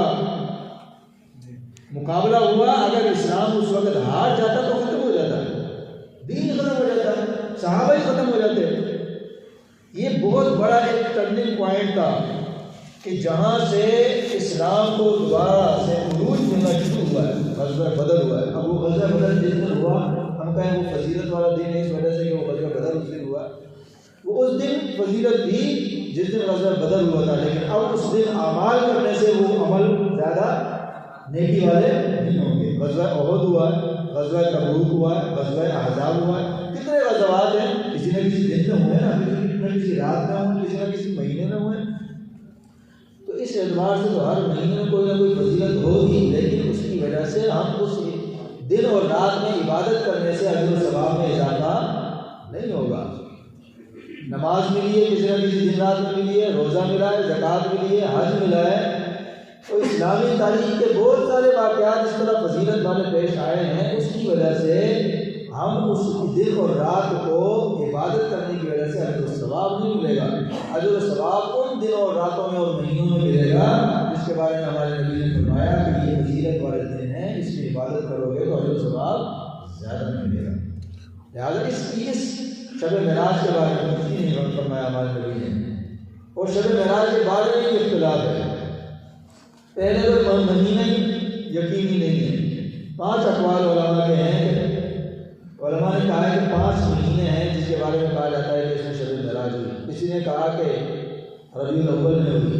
مقابلہ ہوا۔ اگر اسلام اس وقت ہار جاتا تو ختم ہو جاتا، دین ختم ہو جاتا، صحابہ ہی ختم ہو جاتے۔ یہ بہت بڑا ایک ٹرننگ پوائنٹ تھا کہ جہاں سے اسلام کو دوبارہ سے عروج ملنا شروع ہوا ہے، غزوہ بدر ہوا ہے۔ اب وہ غزوہ بدر جس دن ہوا، ہم کہیں وہ فضیلت والا دن ہے اس وجہ سے کہ وہ غزوہ بدر اس دن ہوا، وہ اس دن فضیلت تھی جس دن غزوہ بدر ہوا تھا، لیکن اب اس دن اعمال کرنے سے وہ عمل زیادہ نیکی والے نہیں ہوں گے۔ غزوہ احد ہوا ہے، غزوہ تبوک ہوا ہے، غزوہ احزاب ہوا ہے، کتنے غزوات ہیں، کسی نہ کسی دن میں ہوئے نا، کسی نہ کسی رات میں ہوئے، کسی نہ کسی مہینے میں ہوئے۔ تو اس اعتبار سے تو ہر مہینے میں کوئی نہ کوئی فضیلت ہوگی، لیکن اس کی وجہ سے ہم اس دن اور رات میں عبادت کرنے سے اجر و ثواب میں اضافہ نہیں ہوگا۔ نماز ملی ہے کسی نہ کسی دن رات میں ملی ہے، روزہ ملا ہے، زکوٰۃ ملی ہے، حج ملا ہے، تو اسلامی تاریخ کے بہت سارے واقعات اس طرح فضیلت والے پیش آئے ہیں، اس کی وجہ سے ہم اس دن اور رات کو عبادت کرنے کی وجہ سے اجر و ثواب نہیں ملے گا۔ اجر و ثواب ان دنوں اور راتوں میں اور مہینوں میں ملے گا جس کے بارے میں ہمارے نبی نے فرمایا کہ یہ فضیلت والے دن ہیں، اس میں عبادت کرو گے تو اجر و ثواب زیادہ ملے گا۔ لہٰذا اس شب معراج کے بارے میں کچھ نہیں فرمایا ہمارے نبی نے، اور شب معراج کے بارے میں یہ اختلاف ہے۔ پہلے تو مہینہ یقینی نہیں ہے، 5 اقوال علماء کے ہیں۔ علماء نے کہا ہے کہ 5 مہینے ہیں جس کے بارے میں کہا جاتا ہے کہ اس میں شب معراج ہوئی۔ کسی نے کہا کہ ربیع الاول میں ہوئی،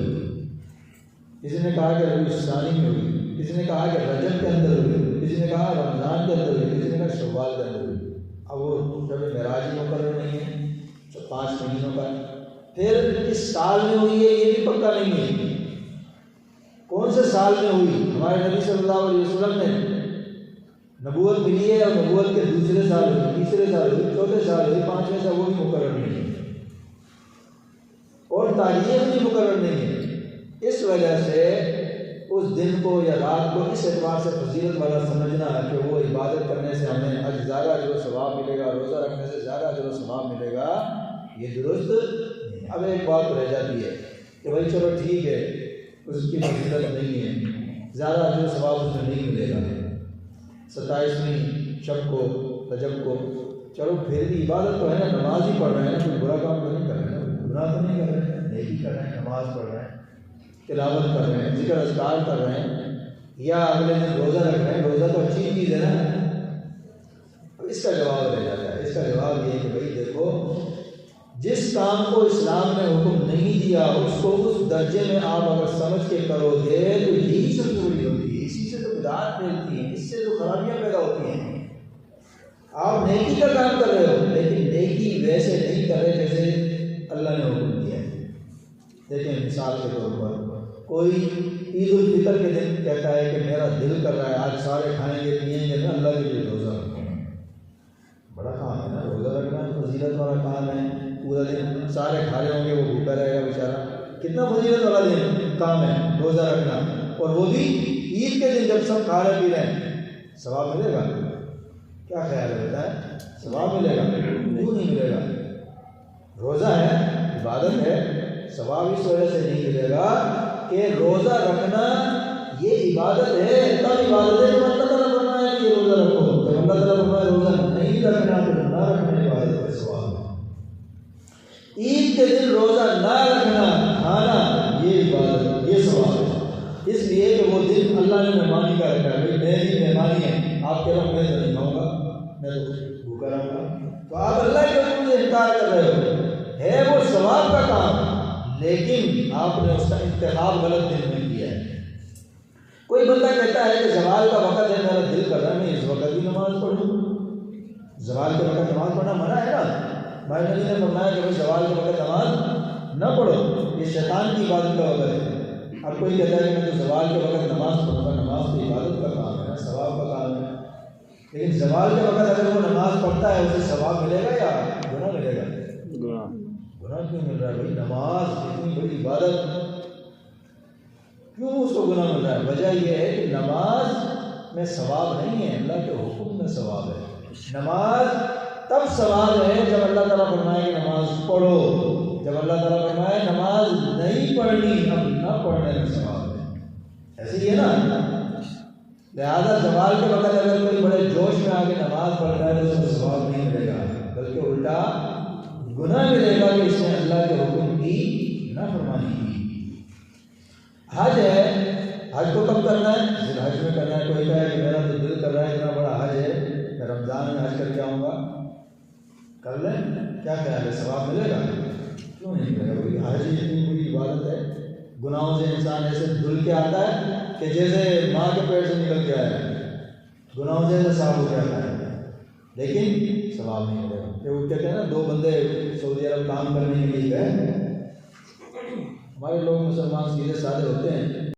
کسی نے کہا کہ ربیع الثانی میں ہوئی، کسی نے کہا کہ رجب کے اندر ہوئی، کسی نے کہا رمضان کے اندر ہوئی، کسی نے کہا شوال کے اندر ہوئی۔ اب وہ شب معراج ہی مقرر نہیں ہے 5 مہینوں کا۔ پھر کس سال میں ہوئی ہے یہ بھی پکا نہیں ہے، کون سے سال میں ہوئی۔ ہمارے نبی صلی اللہ علیہ وسلم نے نبوت ملی ہے اور نبوت کے دوسرے سال ہوئی، تیسرے سال ہوئی، چوتھے سال ہوئی، 5ویں سال، وہ بھی مقرر نہیں ہے، اور تاریخ بھی مقرر نہیں ہے۔ اس وجہ سے اس دن کو یا رات کو اس اعتبار سے فضیلت والا سمجھنا ہے کہ وہ عبادت کرنے سے ہمیں زیادہ اجر و ثواب ملے گا، روزہ رکھنے سے زیادہ اجر و ثواب ملے گا، یہ درست نہیں۔ اب ایک بات رہ جاتی ہے کہ بھائی چلو ٹھیک ہے، اس کی فضیلت نہیں ہے، زیادہ اجر و ثواب اس میں نہیں ملے گا 27ویں شب کو، رجب کو، چلو پھر بھی عبادت تو ہے نا، نماز ہی پڑھ رہے ہیں، کوئی برا کام تو نہیں کر رہے ہیں، گناہ تو نہیں کر رہے ہیں، نیکی کر رہے ہیں، نماز پڑھ رہے ہیں، تلاوت کر رہے ہیں، ذکر اذکار کر رہے ہیں، یا اگلے دن روزہ رکھ رہے ہیں، روزہ تو اچھی چیز ہے نا. اب اس کا جواب رہ جاتا ہے. اس کا جواب یہ ہے کہ بھائی دیکھو، جس کام کو اسلام نے حکم نہیں دیا اس کو اس درجے میں آپ اگر سمجھ کے کرو گے تو یہی سب سے بڑی ہوتی ہے. اسی سے تو بدعات پھیلتی ہیں، اس سے تو خرابیاں پیدا ہوتی ہیں. آپ نیکی کا کام کر رہے ہو لیکن نیکی ویسے نہیں کر رہے جیسے اللہ نے حکم دیا ہے. دیکھیں مثال کے طور پر کوئی عید الفطر کے دن کہتا ہے کہ میرا دل کر رہا ہے آج سارے کھائیں گے پیئیں گے، میں اللہ کے لیے روزہ رکھوں گا. بڑا کام ہے نا روزہ رکھنا، فضیلت والا کام ہے. پورا دن سارے کھا رہے ہوں گے، وہ بھوکا رہے گا بیچارہ. کتنا فضیلت والا دن کام ہے روزہ رکھنا، اور وہ بھی عید کے دن جب سب کھا رہے پی رہے ہیں. ثواب ملے گا؟ کیا خیال ہے بتائیں؟ ثواب ملے گا؟ کیوں نہیں ملے گا؟ روزہ ہے، عبادت ہے، ثواب اس وجہ سے نہیں ملے گا کہ روزہ رکھنا یہ عبادت ہے. تب عبادت ہے جب اللہ تعالیٰ فرمایا کہ یہ روزہ رکھو. جب اللہ تعالیٰ فرمایا روزہ نہیں رکھنا تو نہ رکھنے عبادت کا ثواب ہے. عید کے دن روزہ نہ رکھنا، کھانا، یہ عبادت، یہ ثواب ہے. اس لیے کہ وہ دن اللہ نے مہمانی کا رکھا ہے. بھائی میری مہمانی ہے، آپ کہہ رہے ہو میں تو نہیں کھاؤں گا، میں تو بھوکا رہوں گا، تو آپ اللہ کے حکم سے انکار کر رہے ہو. ہے وہ ثواب کا کام لیکن آپ نے اس کا انتخاب غلط دن میں کیا ہے. کوئی بندہ کہتا ہے کہ زوال کا وقت ہے، میرا دل کر رہا ہے میں اس وقت بھی نماز پڑھوں. زوال کے وقت نماز پڑھنا منع ہے نا. ہمارے نبی نے فرمایا کہ بھائی زوال کے وقت نماز نہ پڑھو، یہ شیطان کی عبادت کا وقت ہے. اب کوئی کہتا ہے کہ میں تو زوال کے وقت نماز پڑھوں گا. نماز تو عبادت کا کام ہے نا، ثواب کا کام ہے. لیکن زوال کے وقت اگر وہ نماز پڑھتا ہے اسے ثواب ملے گا یا گناہ ملے گا؟ گناہ کیوں مل رہا ہے بھائی؟ نماز اتنی بڑی عبادت، کیوں اس کو گناہ مل رہا ہے؟ وجہ یہ ہے کہ نماز میں ثواب نہیں ہے، اللہ کے حکم میں ثواب ہے. نماز تب ثواب ہے جب اللہ تعالیٰ فرمائے کہ نماز پڑھو. جب اللہ تعالیٰ فرمائے نماز نہیں پڑھنی، اب نہ پڑھنے میں ثواب ہے. ایسے ہی ہے نا. لہٰذا زوال کے وقت اگر کوئی بڑے جوش میں آ کے نماز پڑھ رہا ہے تو اس کو ثواب نہیں ملے گا، بلکہ الٹا گناہ ملے گا کہ اس نے اللہ کے حکم کی نافرمانی کی. حج ہے، حج کو کب کرنا ہے؟ ذی الحج میں کرنا ہے. کوئی کہے کہ میرا تو دل کر رہا ہے اتنا بڑا حج ہے، میں رمضان میں حج کر کے آؤں گا. کر لیں، کیا خیال ہے ثواب ملے گا؟ کیوں نہیں ملے گا؟ کیونکہ حج اتنی بڑی عبادت ہے. گناہوں سے انسان ایسے دھل کے آتا ہے کہ جیسے ماں کے پیٹ سے نکل کے آیا ہے، گناہوں سے صاف ہو جاتا ہے، لیکن ثواب نہیں ملے گا. وہ کہتے ہیں نا دو بندے سعودی عرب کام کرنے کے لیے گئے. ہمارے لوگ مسلمان سیدھے سادے ہوتے ہیں.